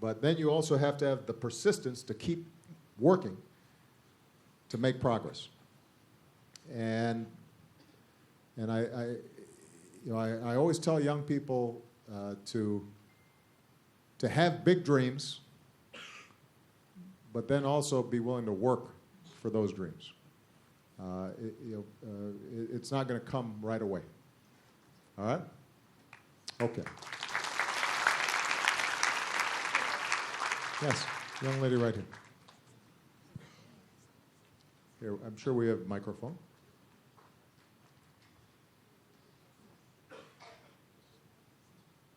but then you also have to have the persistence to keep working to make progress. And I always tell young people to have big dreams, but then also be willing to work for those dreams. It's not going to come right away. All right? Okay. Yes, young lady right here. Here, I'm sure we have a microphone.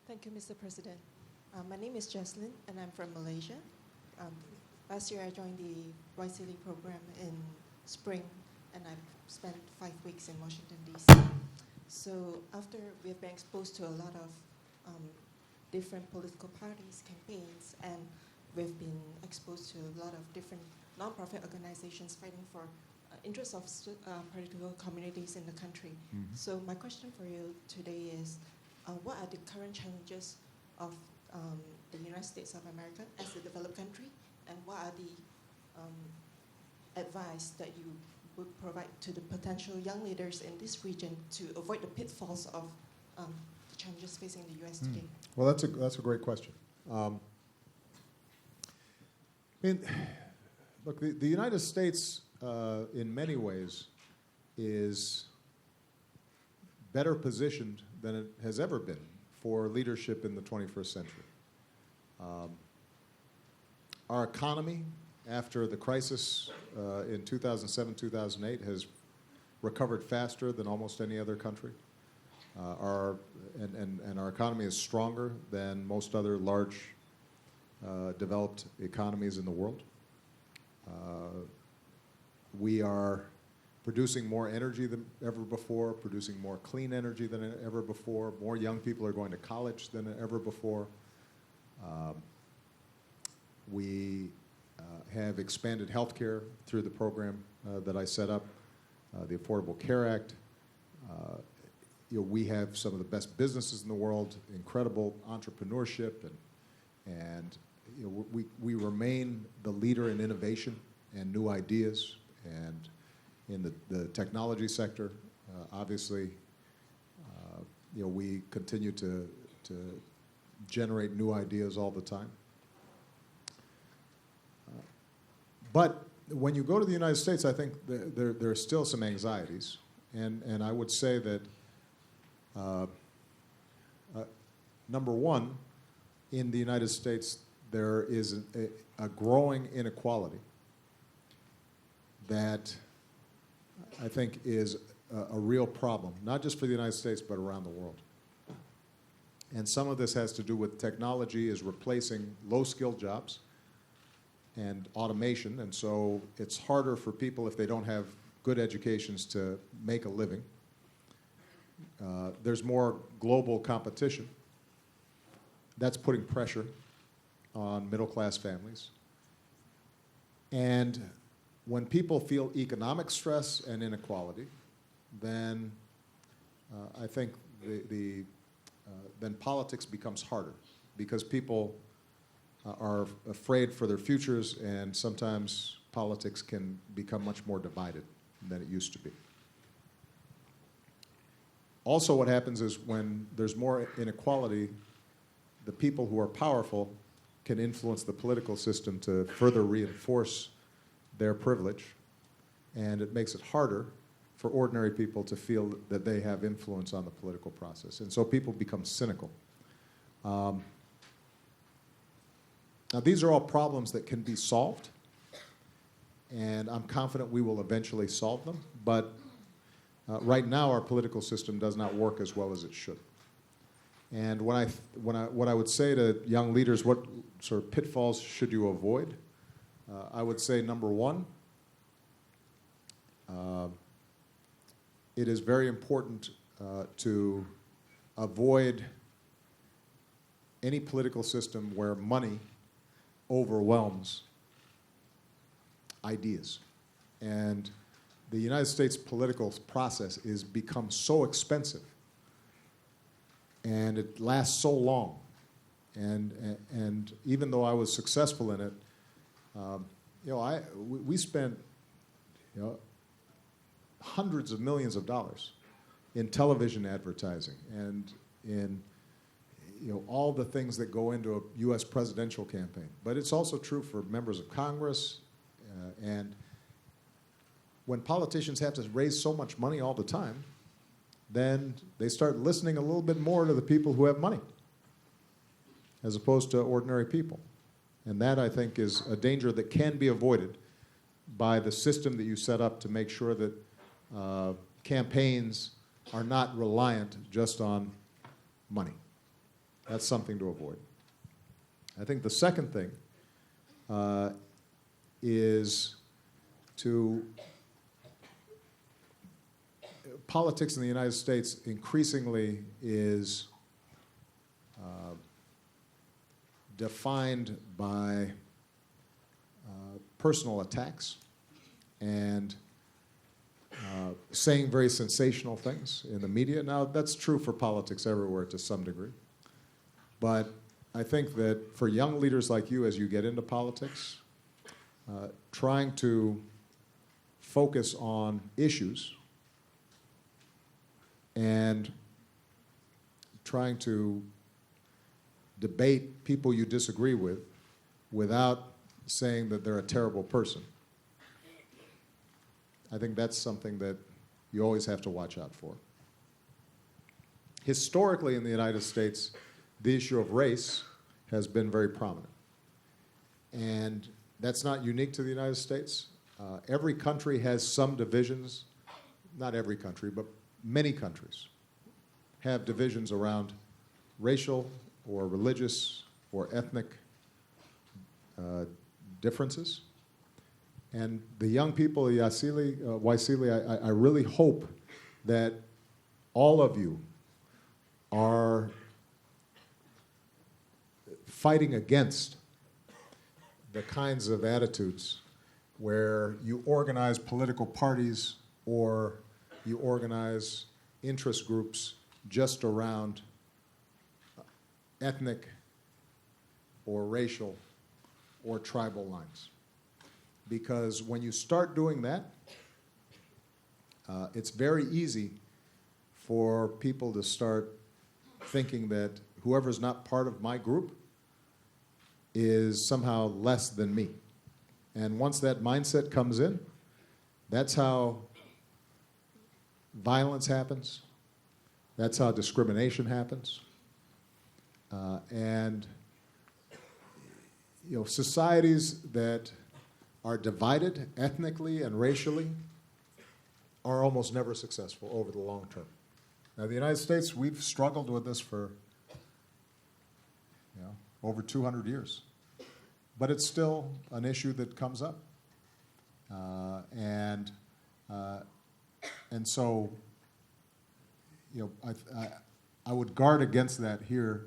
Thank you, Mr. President. My name is Jesslyn, and I'm from Malaysia. Last year, I joined the YSEALI program in spring, and I've spent 5 weeks in Washington, D.C. So after we have been exposed to a lot of different political parties, campaigns, and we've been exposed to a lot of different nonprofit organizations fighting for interests of particular communities in the country. Mm-hmm. So my question for you today is, what are the current challenges of the United States of America as a developed country, and what are the advice that you would provide to the potential young leaders in this region to avoid the pitfalls of the challenges facing the U.S. today? Well, that's a great question. Look, the United States, in many ways, is better positioned than it has ever been for leadership in the 21st century. Our economy, after the crisis in 2007, 2008, has recovered faster than almost any other country. Our economy is stronger than most other large developed economies in the world. We are producing more energy than ever before, producing more clean energy than ever before. More young people are going to college than ever before. We have expanded health care through the program that I set up, the Affordable Care Act. We have some of the best businesses in the world, incredible entrepreneurship, and we remain the leader in innovation and new ideas. And in the technology sector, obviously, we continue to generate new ideas all the time. But when you go to the United States, I think there are still some anxieties. And I would say that, number one, in the United States, there is a growing inequality that I think is a real problem, not just for the United States, but around the world. And some of this has to do with technology is replacing low-skilled jobs and automation, and so it's harder for people if they don't have good educations to make a living. There's more global competition. That's putting pressure on middle-class families. And when people feel economic stress and inequality, then I think then politics becomes harder because people are afraid for their futures, and sometimes politics can become much more divided than it used to be. Also, what happens is when there's more inequality, the people who are powerful can influence the political system to further reinforce their privilege, and it makes it harder for ordinary people to feel that they have influence on the political process. And so people become cynical. Now, these are all problems that can be solved, and I'm confident we will eventually solve them, but right now our political system does not work as well as it should. And what I would say to young leaders, what sort of pitfalls should you avoid? I would say, number one, it is very important to avoid any political system where money overwhelms ideas. And the United States political process has become so expensive, and it lasts so long. And even though I was successful in it, we spent hundreds of millions of dollars in television advertising and in all the things that go into a U.S. presidential campaign. But it's also true for members of Congress. And when politicians have to raise so much money all the time, then they start listening a little bit more to the people who have money as opposed to ordinary people. And that, I think, is a danger that can be avoided by the system that you set up to make sure that campaigns are not reliant just on money. That's something to avoid. I think the second thing is politics in the United States increasingly is defined by personal attacks and saying very sensational things in the media. Now, that's true for politics everywhere to some degree. But I think that for young leaders like you, as you get into politics, trying to focus on issues and trying to debate people you disagree with without saying that they're a terrible person, I think that's something that you always have to watch out for. Historically in the United States, the issue of race has been very prominent. And that's not unique to the United States. Every country has some divisions, not every country, but many countries have divisions around racial or religious or ethnic differences. And the young people of YSEALI, I really hope that all of you are fighting against the kinds of attitudes where you organize political parties or you organize interest groups just around ethnic or racial or tribal lines. Because when you start doing that, it's very easy for people to start thinking that whoever's not part of my group is somehow less than me. And once that mindset comes in, that's how violence happens. That's how discrimination happens. And societies that are divided ethnically and racially are almost never successful over the long term. Now, the United States, we've struggled with this for over 200 years. But it's still an issue that comes up. And so, I would guard against that here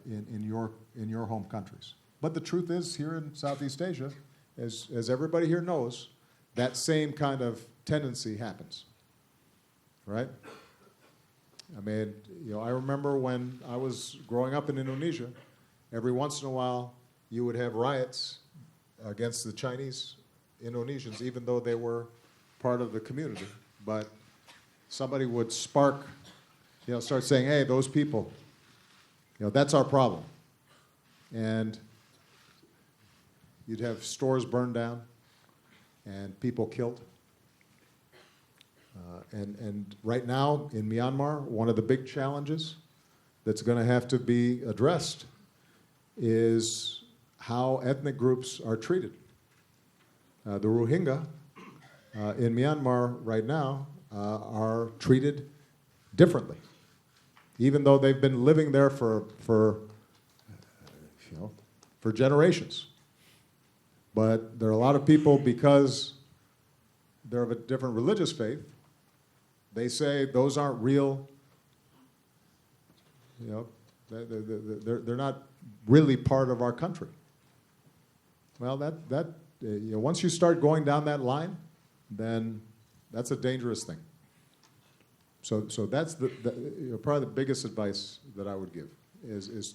in your home countries. But the truth is, here in Southeast Asia, as everybody here knows, that same kind of tendency happens, right? I mean, I remember when I was growing up in Indonesia, every once in a while, you would have riots against the Chinese Indonesians, even though they were part of the community. But somebody would start saying, hey, those people, that's our problem. And you'd have stores burned down and people killed. And right now in Myanmar, one of the big challenges that's going to have to be addressed is how ethnic groups are treated. The Rohingya in Myanmar right now are treated differently, even though they've been living there for generations. But there are a lot of people, because they're of a different religious faith, they say those aren't real, they're not really part of our country. Well, once you start going down that line, then that's a dangerous thing. So that's probably the biggest advice that I would give is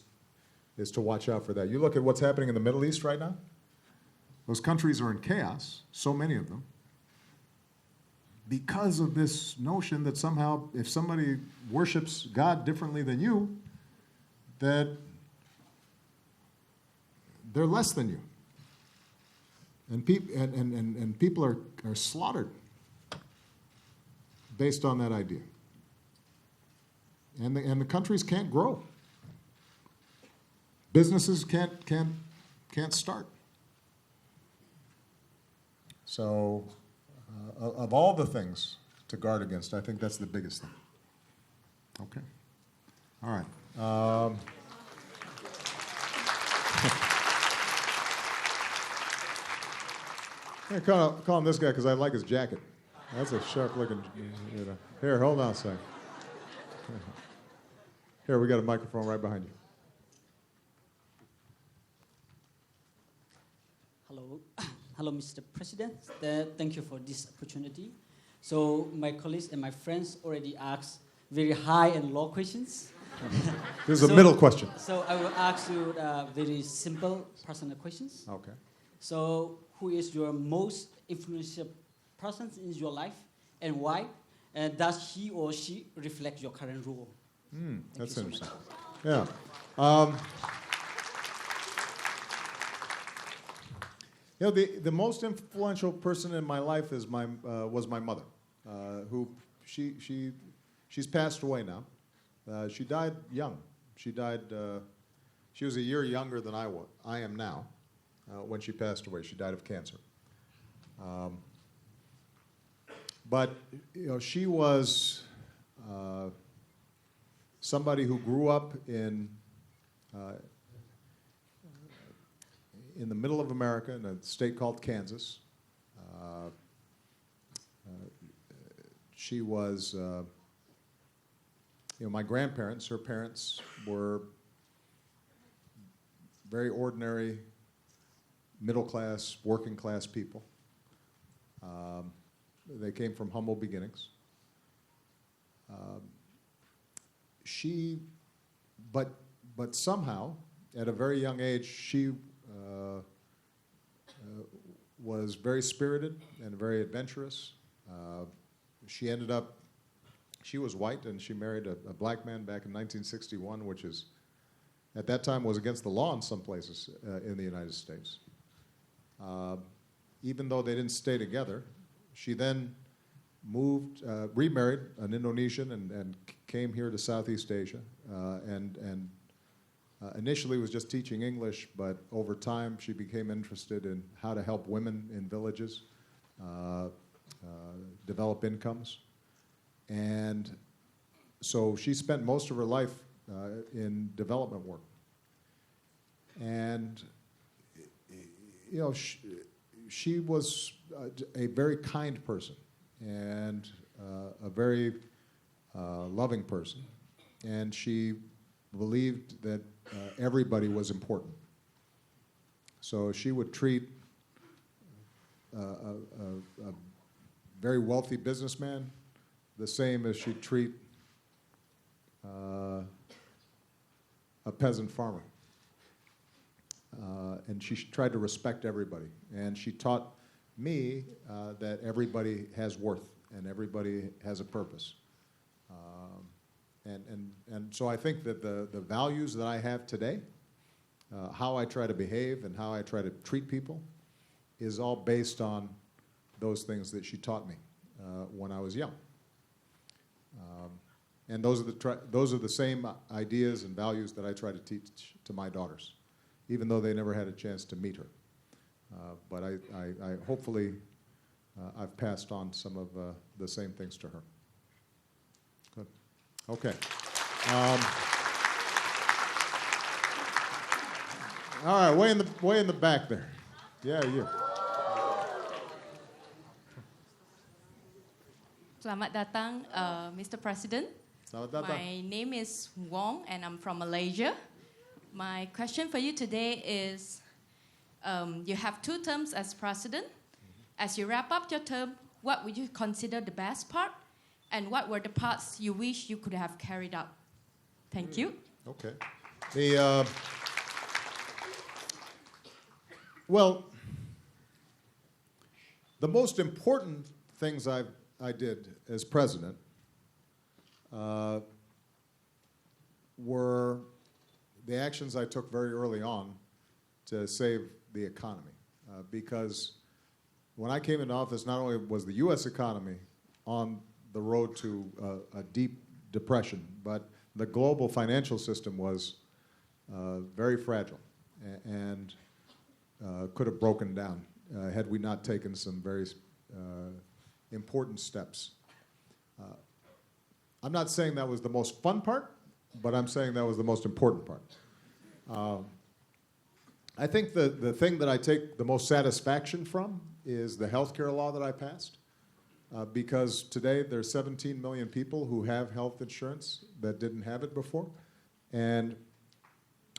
to watch out for that. You look at what's happening in the Middle East right now. Those countries are in chaos, so many of them, because of this notion that somehow if somebody worships God differently than you, that they're less than you. And people are slaughtered based on that idea. And the countries can't grow. Businesses can't start. So, of all the things to guard against, I think that's the biggest thing. Okay. All right. I'm calling this guy because I like his jacket. That's a sharp-looking. Here, hold on a second. Here, we got a microphone right behind you. Hello, hello, Mr. President. Thank you for this opportunity. So my colleagues and my friends already asked very high and low questions. This is a middle question. So I will ask you very simple personal questions. Okay. So who is your most influential person in your life and why? And does he or she reflect your current role? That's so interesting. much. Yeah. The most influential person in my life is was my mother, who she's passed away now. She died young. She was a year younger than I am now when she passed away. She died of cancer. But she was somebody who grew up in the middle of America in a state called Kansas. She was, my grandparents, her parents were very ordinary, middle-class, working-class people. They came from humble beginnings. But somehow, at a very young age, she was very spirited and very adventurous. She was white, and she married a black man back in 1961, which at that time was against the law in some places in the United States. even though they didn't stay together. She then moved, remarried an Indonesian and came here to Southeast Asia, and initially was just teaching English, but over time she became interested in how to help women in villages develop incomes. And so she spent most of her life in development work. And, you know, she was a very kind person and a very loving person. And she believed that everybody was important. So she would treat a very wealthy businessman the same as she'd treat a peasant farmer. And she tried to respect everybody. And she taught me that everybody has worth and everybody has a purpose. And so I think that the values that I have today, how I try to behave and how I try to treat people, is all based on those things that she taught me when I was young. And those are the same ideas and values that I try to teach to my daughters, even though they never had a chance to meet her. But I hopefully I've passed on some of the same things to her. Good. Okay. All right, way in the back there. Yeah, you. Selamat datang, Mr. President. Selamat datang. My name is Wong, and I'm from Malaysia. My question for you today is, you have 2 terms as president. As you wrap up your term, what would you consider the best part, and what were the parts you wish you could have carried out? Thank you. Okay. Well, the most important things I did as president were the actions I took very early on to save the economy. Because when I came into office, not only was the U.S. economy on the road to a deep depression, but the global financial system was very fragile and could have broken down had we not taken some very important steps. I'm not saying that was the most fun part, but I'm saying that was the most important part. I think the thing that I take the most satisfaction from is the healthcare law that I passed, because today there's 17 million people who have health insurance that didn't have it before, and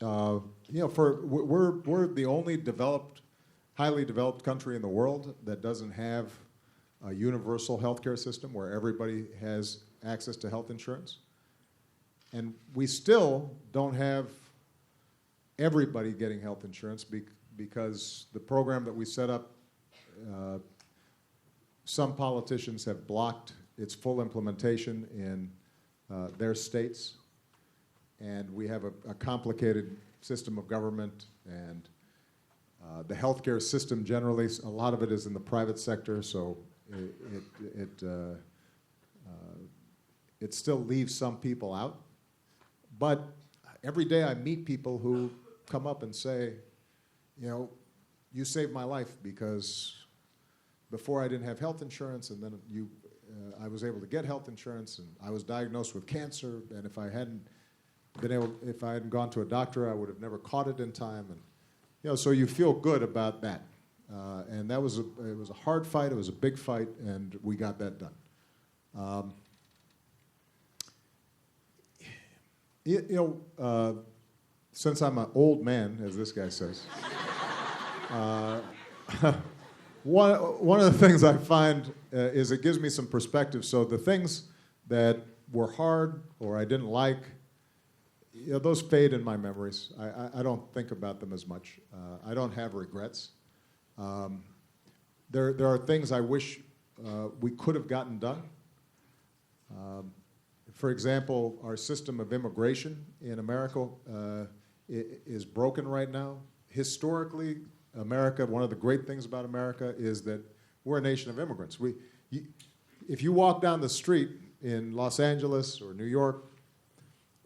you know, we're the only highly developed country in the world that doesn't have a universal healthcare system where everybody has access to health insurance. And we still don't have everybody getting health insurance because the program that we set up, some politicians have blocked its full implementation in their states. And we have a complicated system of government, and the healthcare system generally, a lot of it is in the private sector, so it still leaves some people out. But every day I meet people who come up and say, you know, you saved my life because before I didn't have health insurance, and then I was able to get health insurance, and I was diagnosed with cancer, and if I hadn't gone to a doctor, I would have never caught it in time, and you know, so you feel good about that. And it was a hard fight, it was a big fight, and we got that done. Since I'm an old man, as this guy says, one of the things I find is it gives me some perspective. So the things that were hard or I didn't like, you know, those fade in my memories. I don't think about them as much. I don't have regrets. There are things I wish we could have gotten done. For example, our system of immigration in America is broken right now. Historically, America, one of the great things about America is that we're a nation of immigrants. If you walk down the street in Los Angeles or New York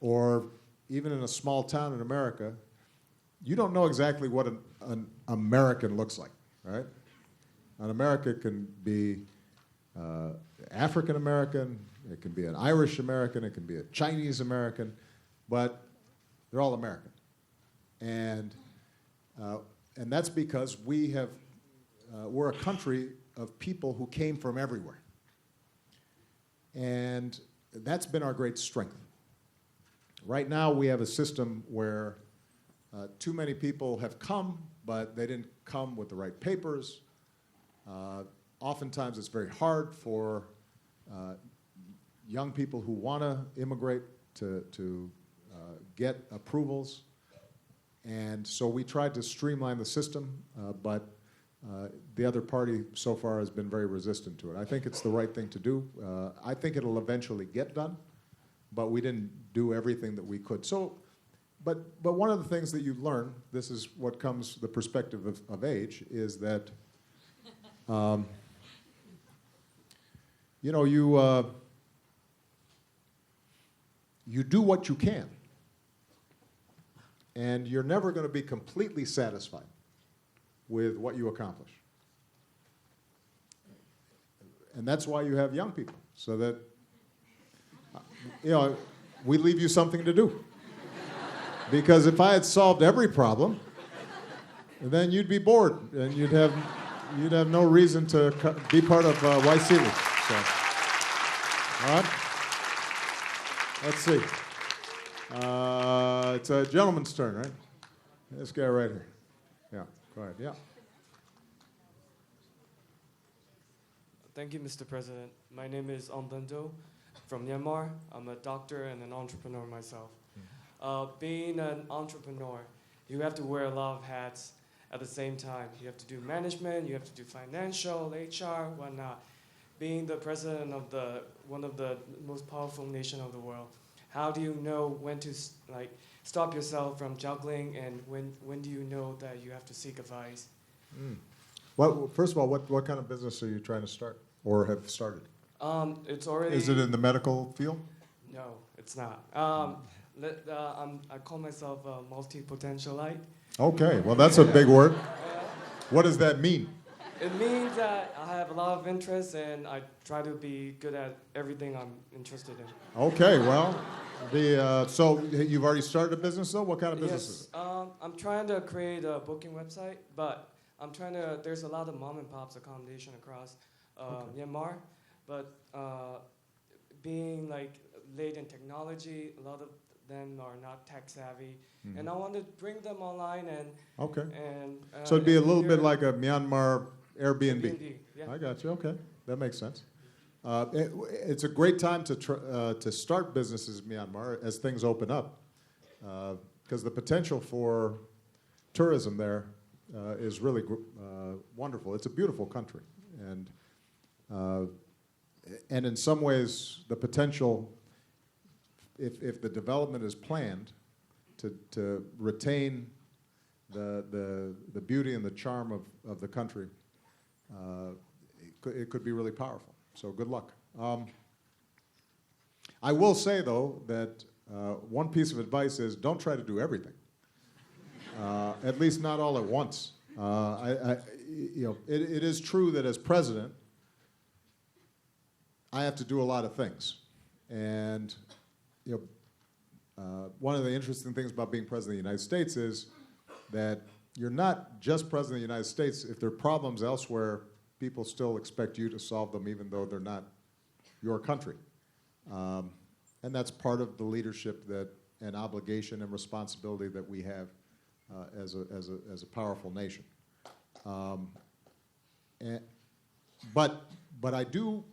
or even in a small town in America, you don't know exactly what an American looks like, right? An American can be African American, it can be an Irish American, it can be a Chinese American, but they're all American. And that's because we're a country of people who came from everywhere. And that's been our great strength. Right now we have a system where too many people have come, but they didn't come with the right papers. Oftentimes it's very hard for young people who want to immigrate to get approvals. And so we tried to streamline the system, but the other party so far has been very resistant to it. I think it's the right thing to do. I think it'll eventually get done, but we didn't do everything that we could. So, but one of the things that you learn, this is what comes, the perspective of age, is that you know, you do what you can. And you're never going to be completely satisfied with what you accomplish. And that's why you have young people, so that, you know, we leave you something to do. Because if I had solved every problem, then you'd be bored, and you'd have no reason to be part of YSEALI. So, all right? Let's see. It's a gentleman's turn, right? This guy right here. Yeah, go ahead, yeah. Thank you, Mr. President. My name is Ombendo from Myanmar. I'm a doctor and an entrepreneur myself. Being an entrepreneur, you have to wear a lot of hats at the same time. You have to do management, you have to do financial, HR, whatnot. Being the president of one of the most powerful nations of the world, how do you know when to stop yourself from juggling, and when do you know that you have to seek advice? Well, first of all, what kind of business are you trying to start or have started? It's already. Is it in the medical field? No, it's not. I call myself a multi-potentialite. Okay, well that's a big word. What does that mean? It means that I have a lot of interests and I try to be good at everything I'm interested in. Okay, well, so you've already started a business though? What kind of business is it? I'm trying to create a booking website, but there's a lot of mom and pops accommodation across Myanmar, but being like late in technology, a lot of them are not tech savvy, and I want to bring them online and. Okay. And so it'd be a little bit like a Myanmar Airbnb. Yeah. I got you. Okay, that makes sense. It's a great time to start businesses in Myanmar as things open up, because the potential for tourism there is really wonderful. It's a beautiful country, and in some ways, the potential, if the development is planned, to retain the beauty and the charm of the country, it could be really powerful. So good luck. I will say, though, that one piece of advice is don't try to do everything, at least not all at once. It is true that as president, I have to do a lot of things. And one of the interesting things about being president of the United States is that you're not just president of the United States. If there are problems elsewhere, people still expect you to solve them even though they're not your country. And that's part of the leadership and obligation and responsibility that we have as a powerful nation. But I do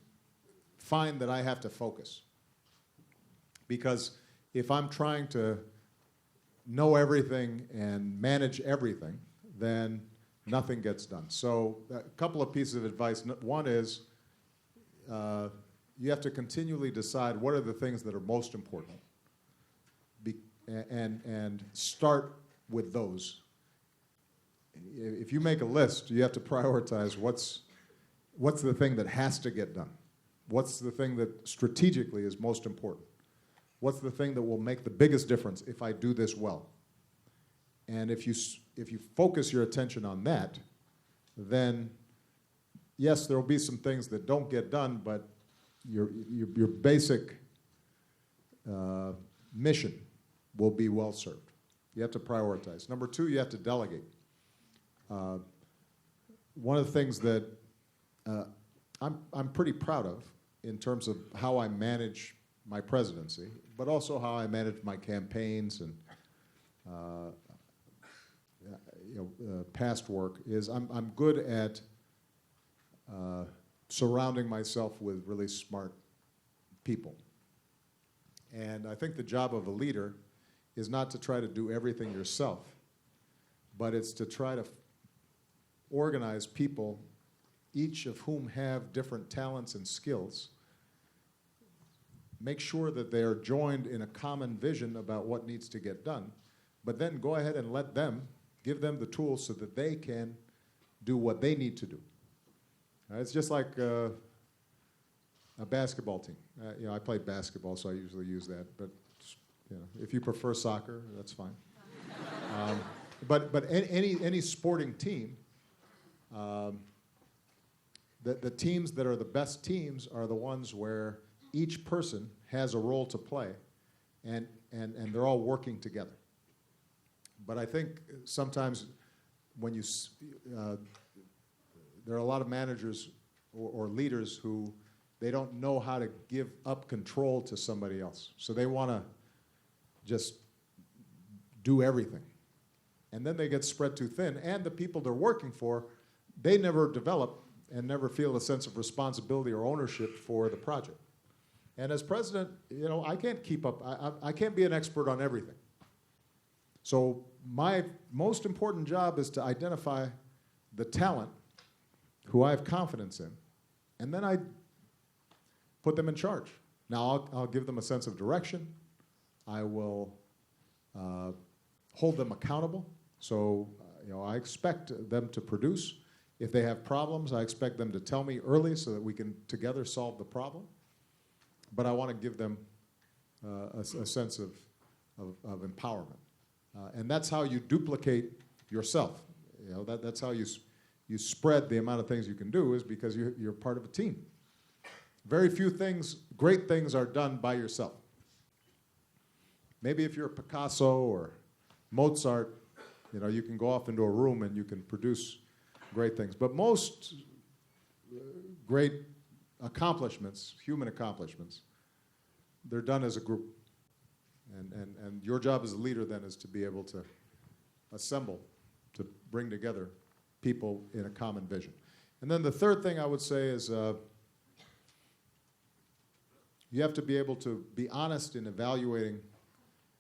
find that I have to focus, because if I'm trying to know everything and manage everything, then nothing gets done. So a couple of pieces of advice. One is you have to continually decide what are the things that are most important, and start with those. if you make a list, you have to prioritize what's the thing that has to get done. What's the thing that strategically is most important? What's the thing that will make the biggest difference if I do this well? And if you focus your attention on that, then yes, there will be some things that don't get done, but your basic mission will be well served. You have to prioritize. Number two, you have to delegate. One of the things that I'm pretty proud of in terms of how I manage my presidency, but also how I manage my campaigns and past work, is I'm good at surrounding myself with really smart people. And I think the job of a leader is not to try to do everything yourself, but it's to try to organize people, each of whom have different talents and skills, make sure that they are joined in a common vision about what needs to get done, but then go ahead and let them, give them the tools so that they can do what they need to do. It's just like a basketball team. I played basketball, so I usually use that, but if you prefer soccer, that's fine. But any sporting team, the teams that are the best teams are the ones where each person has a role to play, and they're all working together. But I think sometimes when there are a lot of managers or leaders who they don't know how to give up control to somebody else. So they want to just do everything. And then they get spread too thin, and the people they're working for, they never develop and never feel a sense of responsibility or ownership for the project. And as president, I can't keep up. I can't be an expert on everything. So my most important job is to identify the talent who I have confidence in, and then I put them in charge. Now, I'll give them a sense of direction. I will hold them accountable. So, I expect them to produce. If they have problems, I expect them to tell me early so that we can together solve the problem. But I want to give them a sense of empowerment. And that's how you duplicate yourself. That's how you spread the amount of things you can do, is because you're part of a team. Very few things, great things, are done by yourself. Maybe if you're Picasso or Mozart, you can go off into a room and you can produce great things. But most great accomplishments, human accomplishments, they're done as a group. And your job as a leader then is to be able to assemble, to bring together people in a common vision. And then the third thing I would say is you have to be able to be honest in evaluating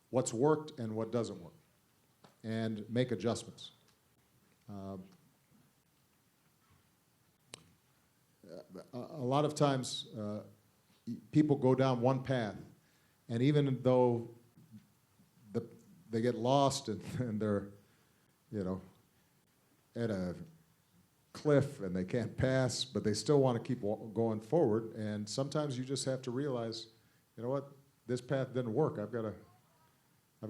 what's worked and what doesn't work, and make adjustments. A lot of times people go down one path, and even though they get lost and they're, at a cliff and they can't pass, but they still want to keep going forward. And sometimes you just have to realize, what, this path didn't work. I've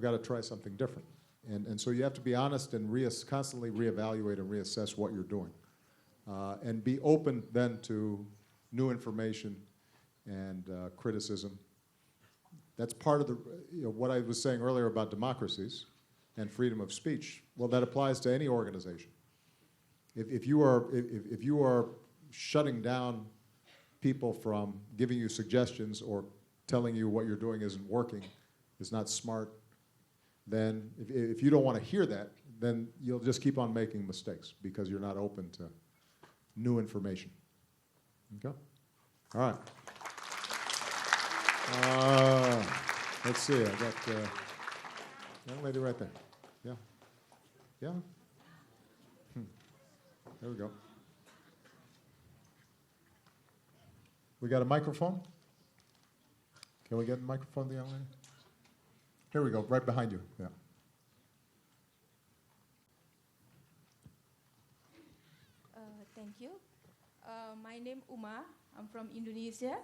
got to try something different. And so you have to be honest and constantly reevaluate and reassess what you're doing, and be open then to new information and criticism. That's part of the what I was saying earlier about democracies and freedom of speech. Well, that applies to any organization. If you are shutting down people from giving you suggestions or telling you what you're doing isn't working, is not smart, then if you don't want to hear that, then you'll just keep on making mistakes because you're not open to new information. Okay? All right. Let's see. I got young lady right there. Yeah. Yeah. There we go. We got a microphone? Can we get a microphone to the young lady? Here we go, right behind you. Yeah. Thank you. My name Uma. I'm from Indonesia.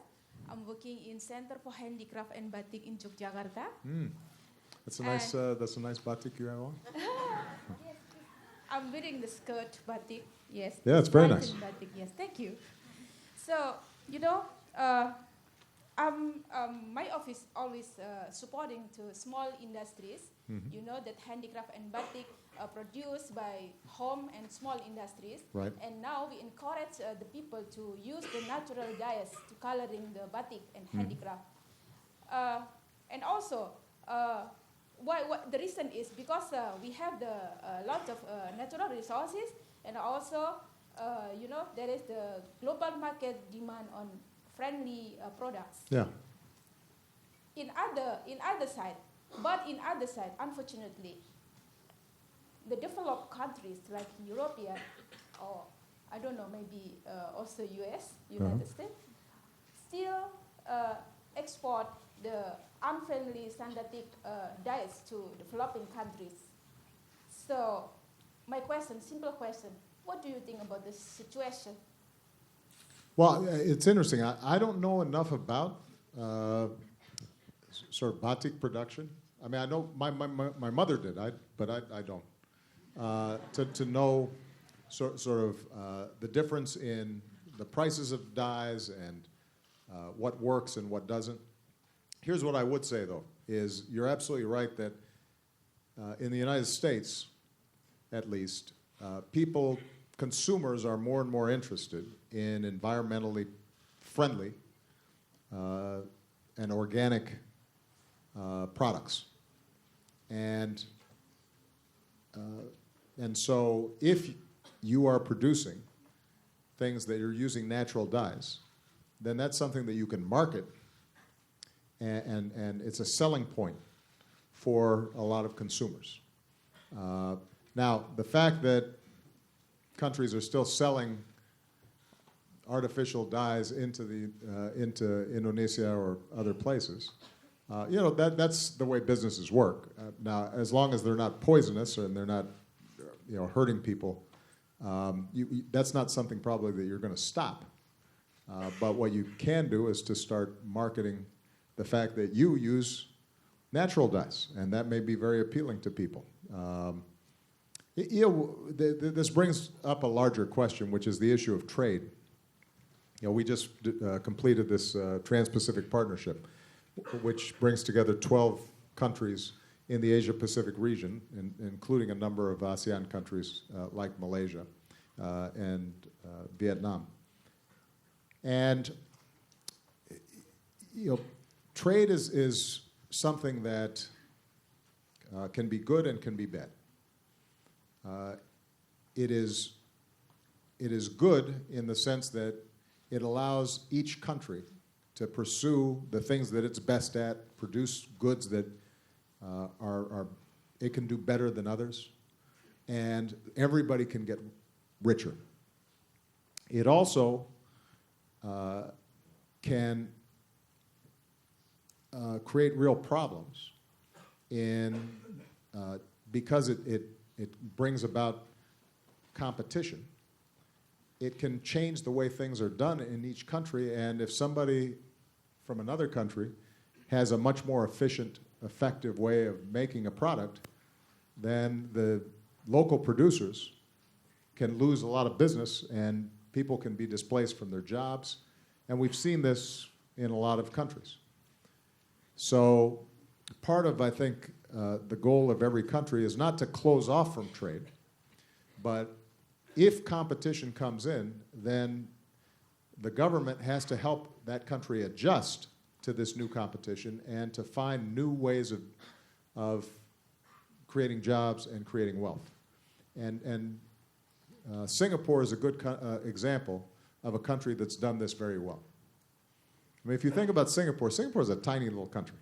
I'm working in Center for Handicraft and Batik in Yogyakarta. That's a nice batik you have on. Yes, I'm wearing the skirt batik. Yes. Yeah, it's very nice. Batik. Yes, thank you. So my office always supporting to small industries. Mm-hmm. You know that handicraft and batik are produced by home and small industries. Right. And now we encourage the people to use the natural dyes to coloring the batik and handicraft. And also, what the reason is because we have the lot of natural resources, and also there is the global market demand on friendly products. Yeah. In other side, unfortunately, the developed countries like European or I don't know, maybe also US, United States, still export the unfriendly synthetic dyes to developing countries. So my question, simple question, what do you think about this situation? Well, it's interesting. I don't know enough about sort of batik production. I mean, I know my mother did, but I don't. To know sort of the difference in the prices of dyes and what works and what doesn't. Here's what I would say, though, is you're absolutely right that in the United States, at least, consumers are more and more interested in environmentally friendly and organic products. And so if you are producing things that are using natural dyes, then that's something that you can market, and it's a selling point for a lot of consumers. Now, the fact that countries are still selling artificial dyes into Indonesia or other places, that's the way businesses work. Now, as long as they're not poisonous and they're not hurting people, that's not something probably that you're going to stop. But what you can do is to start marketing the fact that you use natural dyes, and that may be very appealing to people. This brings up a larger question, which is the issue of trade. We just completed this Trans-Pacific Partnership, which brings together 12 countries in the Asia-Pacific region, including a number of ASEAN countries like Malaysia and Vietnam. And trade is something that can be good and can be bad. It is good in the sense that it allows each country to pursue the things that it's best at, produce goods that it can do better than others, and everybody can get richer. It also can create real problems because it brings about competition. It can change the way things are done in each country, and if somebody from another country has a much more efficient, effective way of making a product, then the local producers can lose a lot of business and people can be displaced from their jobs. And we've seen this in a lot of countries. So part of, I think, the goal of every country is not to close off from trade, but if competition comes in, then the government has to help that country adjust to this new competition and to find new ways of creating jobs and creating wealth. And Singapore is a good example of a country that's done this very well. I mean, if you think about Singapore, Singapore is a tiny little country.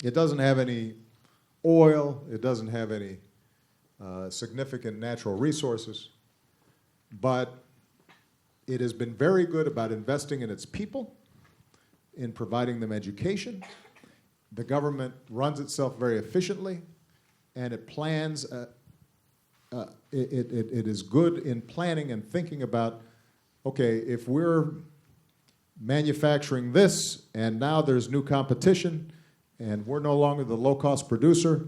It doesn't have any oil. It doesn't have any significant natural resources. But it has been very good about investing in its people, in providing them education. The government runs itself very efficiently, and it plans it is good in planning and thinking about, okay, if we're manufacturing this and now there's new competition and we're no longer the low-cost producer,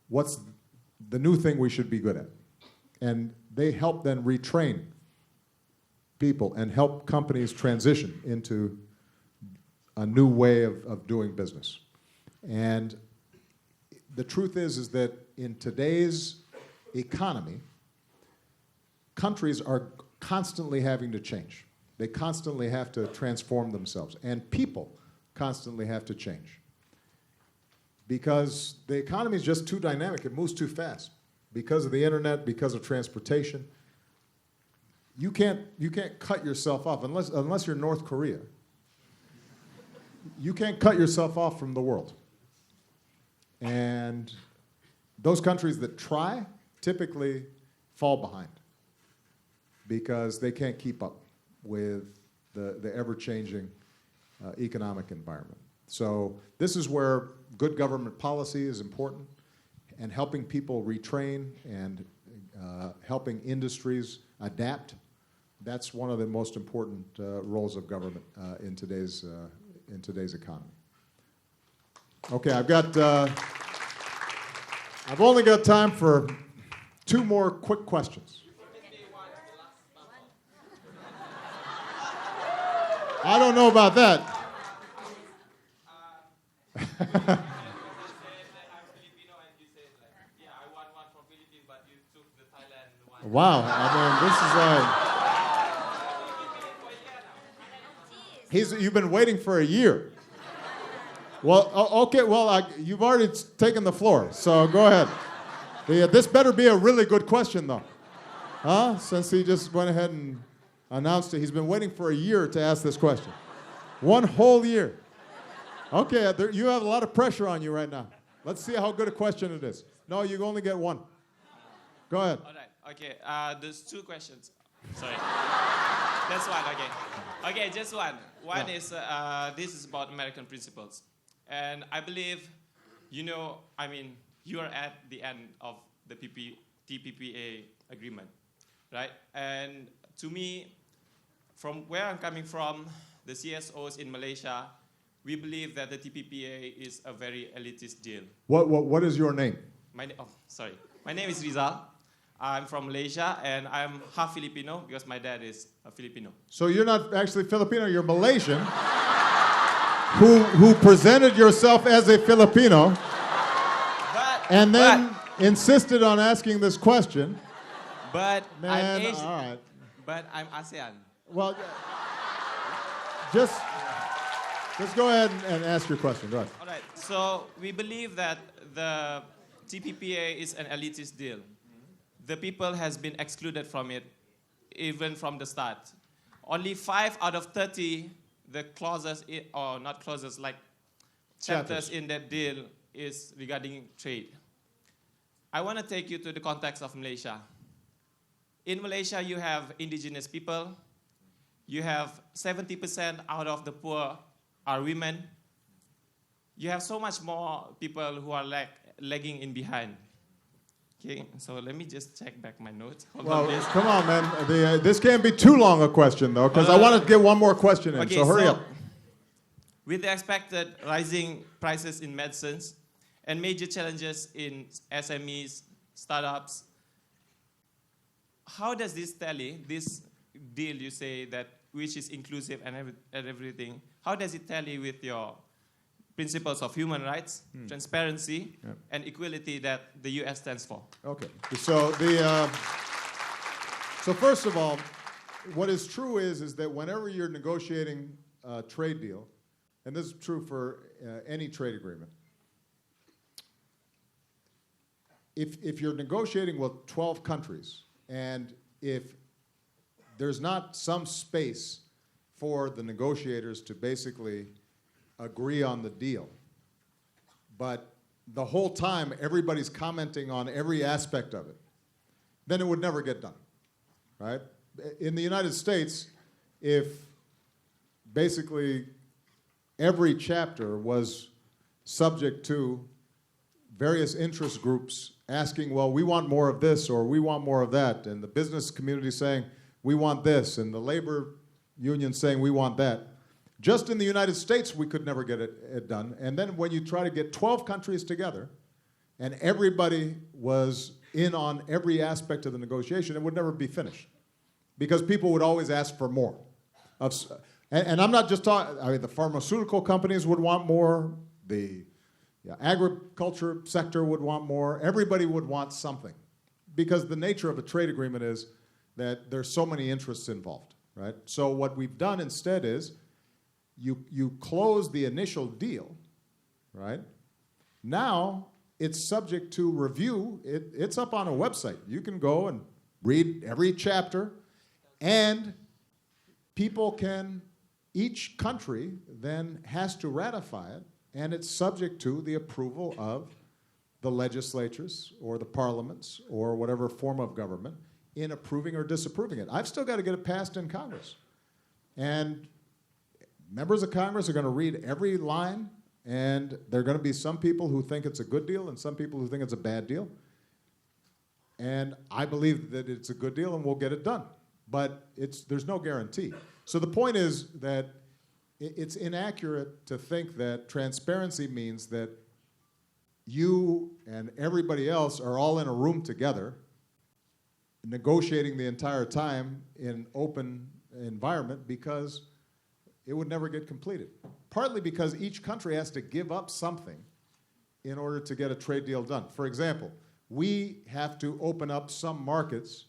what's the new thing we should be good at? And they help then retrain people and help companies transition into a new way of doing business. And the truth is that in today's economy, countries are constantly having to change. They constantly have to transform themselves, and people constantly have to change. Because the economy is just too dynamic, it moves too fast. Because of the internet, because of transportation, you can't cut yourself off, unless you're North Korea. You can't cut yourself off from the world. And those countries that try typically fall behind because they can't keep up with the ever-changing economic environment. So this is where good government policy is important, and helping people retrain and helping industries adapt. That's one of the most important roles of government in today's economy. Okay, I've only got time for 2 more quick questions. I don't know about that. Wow, this is you've been waiting for a year. Well, okay, well, you've already taken the floor, so go ahead. This better be a really good question, though. Huh? Since he just went ahead and announced it. He's been waiting for a year to ask this question. 1 whole year. Okay, you have a lot of pressure on you right now. Let's see how good a question it is. No, you only get 1. Go ahead. All right. Okay. There's 2 questions. Sorry. That's one. Okay. Okay, just one. One is this is about American principles, and I believe, you are at the end of the TPPA agreement, right? And to me, from where I'm coming from, the CSOs in Malaysia, we believe that the TPPA is a very elitist deal. What is your name? My name is Rizal. I'm from Malaysia, and I'm half Filipino because my dad is a Filipino. So you're not actually Filipino, you're Malaysian, who presented yourself as a Filipino, and then insisted on asking this question. But Man, I'm Asian. all right. But I'm ASEAN. Well, just go ahead and ask your question. Go ahead. All right. So we believe that the TPPA is an elitist deal. The people has been excluded from it, even from the start. Only 5 out of 30, the clauses, or not clauses, like chapters in that deal is regarding trade. I want to take you to the context of Malaysia. In Malaysia, you have indigenous people. You have 70% out of the poor are women. You have so much more people who are lagging in behind. Okay, so let me just check back my notes. Hold on, please. Come on, man. This can't be too long a question, though, because I want to get one more question in, so hurry up. With the expected rising prices in medicines and major challenges in SMEs, startups, how does this tally, this deal you say that which is inclusive and everything, how does it tally with your principles of human rights, transparency, and equality that the U.S. stands for? Okay. So so first of all, what is true is that whenever you're negotiating a trade deal, and this is true for any trade agreement, if you're negotiating with 12 countries, and if there's not some space for the negotiators to basically agree on the deal, but the whole time everybody's commenting on every aspect of it, then it would never get done, right? In the United States, if basically every chapter was subject to various interest groups asking, well, we want more of this or we want more of that, and the business community saying, we want this, and the labor union saying, we want that. Just in the United States, we could never get it done. And then when you try to get 12 countries together, and everybody was in on every aspect of the negotiation, it would never be finished. Because people would always ask for more. And I'm not just talking, I mean, the pharmaceutical companies would want more, the agriculture sector would want more, everybody would want something. Because the nature of a trade agreement is that there's so many interests involved, right? So what we've done instead is you close the initial deal, right? Now it's subject to review. It's up on a website. You can go and read every chapter, and people can, each country then has to ratify it, and it's subject to the approval of the legislatures or the parliaments or whatever form of government in approving or disapproving it. I've still got to get it passed in Congress. And members of Congress are going to read every line, and there are going to be some people who think it's a good deal and some people who think it's a bad deal. And I believe that it's a good deal and we'll get it done. But there's no guarantee. So the point is that it's inaccurate to think that transparency means that you and everybody else are all in a room together negotiating the entire time in an open environment, because it would never get completed. Partly because each country has to give up something in order to get a trade deal done. For example, we have to open up some markets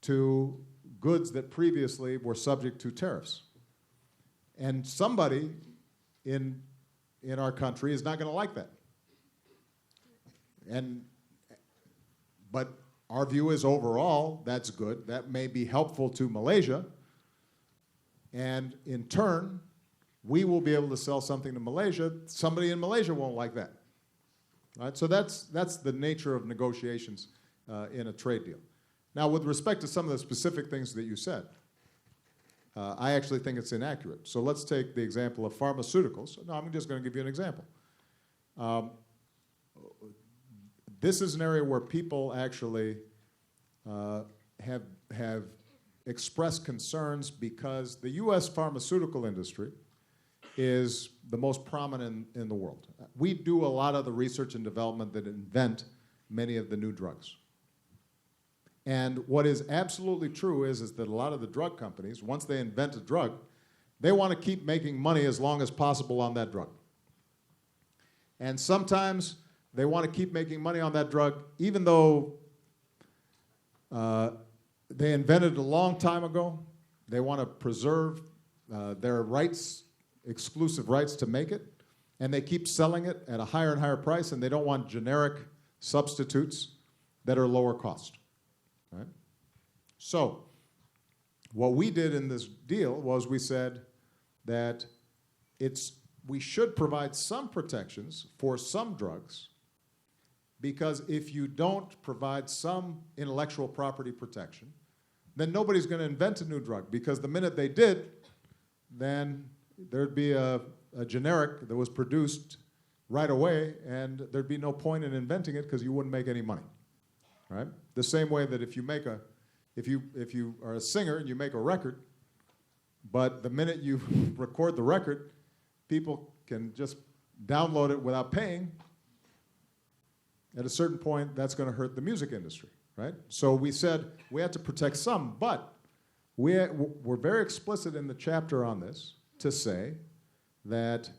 to goods that previously were subject to tariffs. And somebody in our country is not going to like that. But our view is overall, that's good. That may be helpful to Malaysia. And in turn, we will be able to sell something to Malaysia. Somebody in Malaysia won't like that. Right? So that's the nature of negotiations in a trade deal. Now, with respect to some of the specific things that you said, I actually think it's inaccurate. So let's take the example of pharmaceuticals. No, I'm just going to give you an example. This is an area where people actually have expressed concerns because the U.S. pharmaceutical industry is the most prominent in the world. We do a lot of the research and development that invent many of the new drugs. And what is absolutely true is that a lot of the drug companies, once they invent a drug, they want to keep making money as long as possible on that drug. And sometimes they want to keep making money on that drug even though they invented it a long time ago. They want to preserve their rights, exclusive rights to make it, and they keep selling it at a higher and higher price, and they don't want generic substitutes that are lower cost. Right? So what we did in this deal was we said that we should provide some protections for some drugs, because if you don't provide some intellectual property protection, then nobody's going to invent a new drug, because the minute they did, then there'd be a generic that was produced right away, and there'd be no point in inventing it because you wouldn't make any money. Right? The same way that if you are a singer and you make a record, but the minute you record the record, people can just download it without paying, at a certain point, that's going to hurt the music industry, right? So we said we had to protect some, but we're very explicit in the chapter on this to say that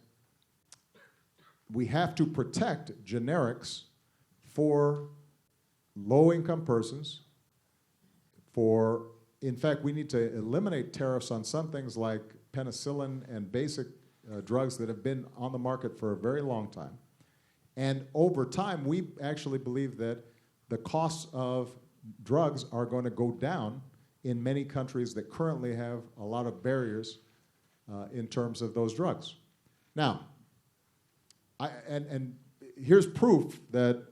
we have to protect generics for low-income persons. In fact, we need to eliminate tariffs on some things like penicillin and basic drugs that have been on the market for a very long time. And over time, we actually believe that the costs of drugs are going to go down in many countries that currently have a lot of barriers in terms of those drugs. Now, and here's proof that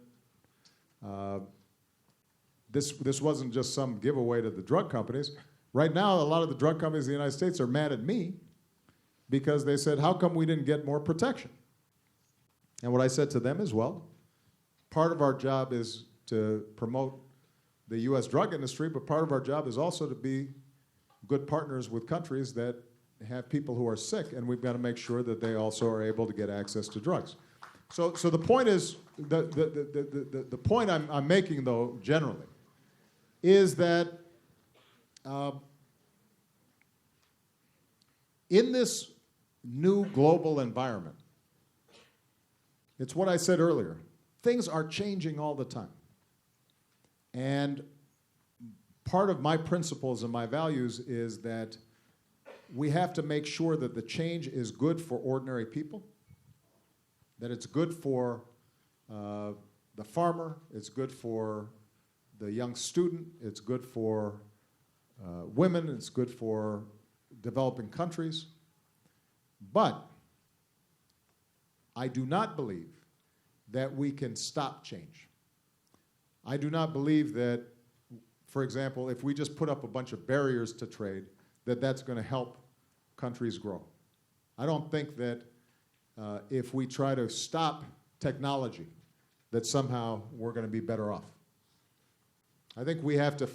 this wasn't just some giveaway to the drug companies. Right now, a lot of the drug companies in the United States are mad at me because they said, how come we didn't get more protection? And what I said to them is, well, part of our job is to promote the U.S. drug industry, but part of our job is also to be good partners with countries that have people who are sick, and we've got to make sure that they also are able to get access to drugs. So the point is, the point I'm making, though, generally, is that in this new global environment, it's what I said earlier, things are changing all the time. And part of my principles and my values is that we have to make sure that the change is good for ordinary people, that it's good for the farmer, it's good for the young student, it's good for women, it's good for developing countries. But I do not believe that we can stop change. I do not believe that, for example, if we just put up a bunch of barriers to trade, that that's going to help countries grow. I don't think that if we try to stop technology, that somehow we're going to be better off. I think we have to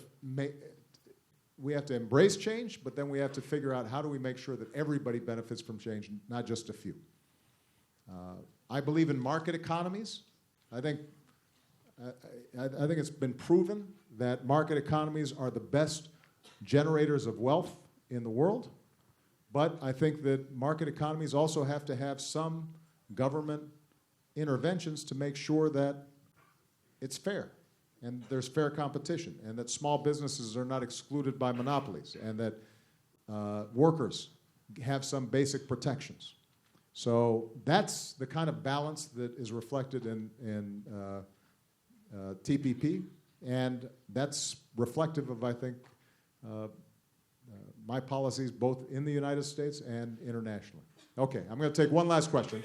embrace change, but then we have to figure out how do we make sure that everybody benefits from change, not just a few. I believe in market economies. I think it's been proven that market economies are the best generators of wealth in the world, but I think that market economies also have to have some government interventions to make sure that it's fair and there's fair competition and that small businesses are not excluded by monopolies and that workers have some basic protections. So that's the kind of balance that is reflected in TPP, and that's reflective of, I think, my policies both in the United States and internationally. Okay, I'm going to take one last question.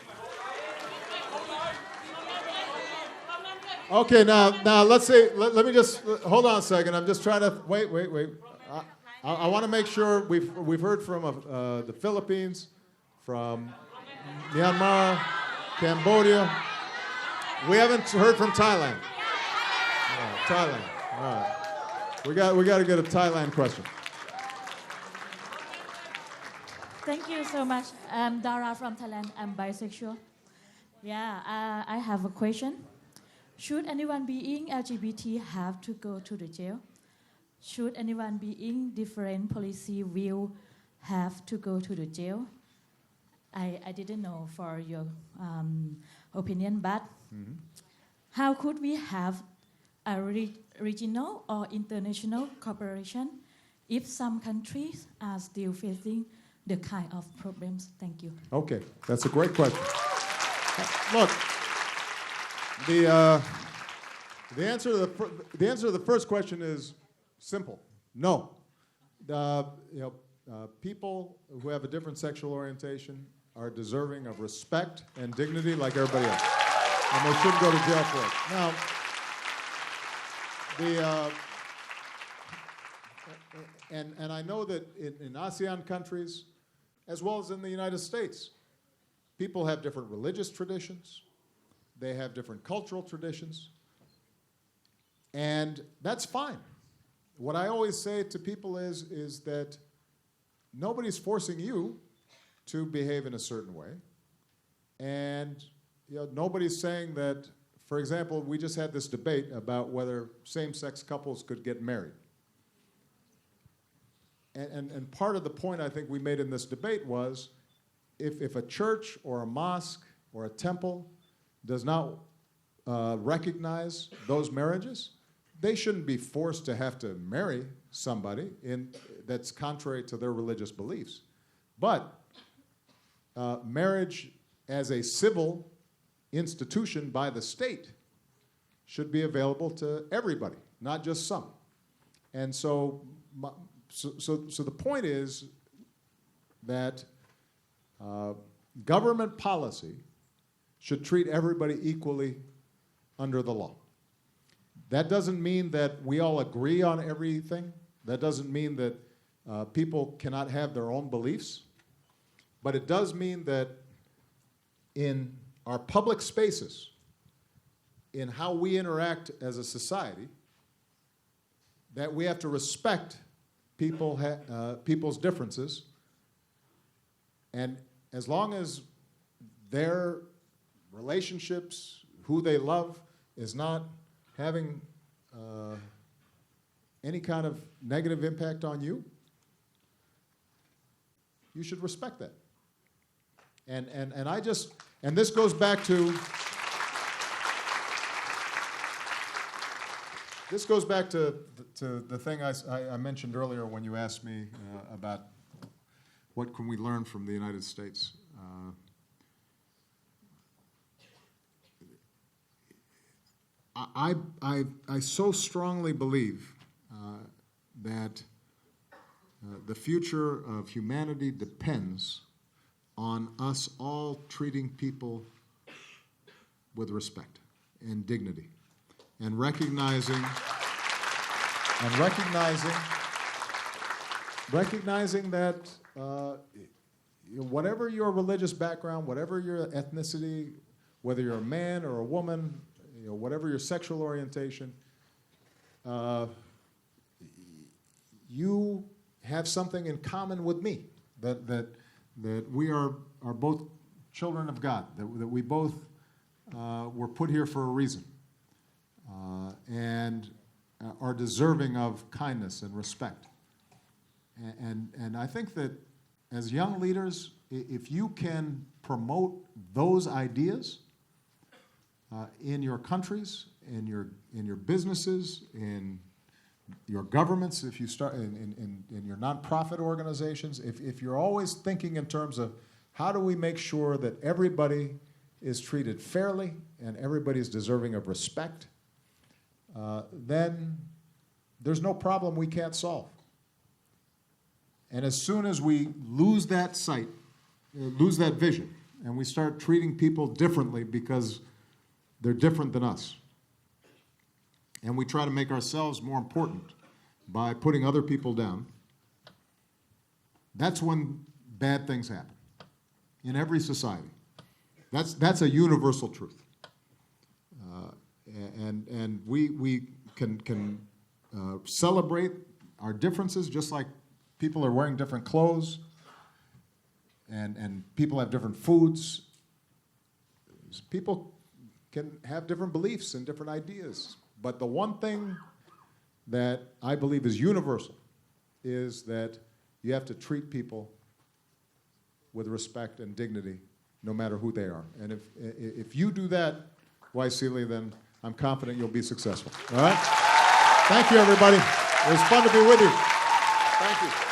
Okay, now let's see. Let me just hold on a second. I'm just trying to wait. I want to make sure we've heard from the Philippines, from Myanmar, Cambodia. We haven't heard from Thailand. Thailand. All right. We got to get a Thailand question. Thank you so much. I'm Dara from Thailand. I'm bisexual. Yeah, I have a question. Should anyone being LGBT have to go to the jail? Should anyone being different policy view have to go to the jail? I didn't know for your opinion, but how could we have a regional or international cooperation if some countries are still facing the kind of problems? Thank you. Okay, that's a great question. Look, the answer to the first question is simple: no. People who have a different sexual orientation are deserving of respect and dignity like everybody else, and they shouldn't go to jail for it. Now, and I know that in ASEAN countries, as well as in the United States, people have different religious traditions, they have different cultural traditions, and that's fine. What I always say to people is that nobody's forcing you to behave in a certain way, and nobody's saying that. For example, we just had this debate about whether same-sex couples could get married. And part of the point I think we made in this debate was if a church or a mosque or a temple does not recognize those marriages, they shouldn't be forced to have to marry somebody that's contrary to their religious beliefs. But marriage as a civil institution by the state should be available to everybody, not just some. And so the point is that government policy should treat everybody equally under the law. That doesn't mean that we all agree on everything. That doesn't mean that people cannot have their own beliefs. But it does mean that in our public spaces, in how we interact as a society, that we have to respect people's differences, and as long as their relationships, who they love, is not having any kind of negative impact on you, you should respect that. And this goes back to the thing I mentioned earlier when you asked me about what can we learn from the United States. I so strongly believe that the future of humanity depends on us all treating people with respect and dignity, and recognizing that whatever your religious background, whatever your ethnicity, whether you're a man or a woman, whatever your sexual orientation, you have something in common with me, that we are both children of God, that we both were put here for a reason, and are deserving of kindness and respect. And I think that as young leaders, if you can promote those ideas in your countries, in your businesses, in your governments, if you start in your nonprofit organizations, if you're always thinking in terms of how do we make sure that everybody is treated fairly and everybody is deserving of respect, then there's no problem we can't solve. And as soon as we lose that sight, lose that vision, and we start treating people differently because they're different than us, and we try to make ourselves more important by putting other people down, that's when bad things happen in every society. That's a universal truth. And we can celebrate our differences just like people are wearing different clothes and people have different foods. People can have different beliefs and different ideas. But the one thing that I believe is universal is that you have to treat people with respect and dignity no matter who they are. And if you do that, YSEALI, then I'm confident you'll be successful. All right? Thank you, everybody. It was fun to be with you. Thank you.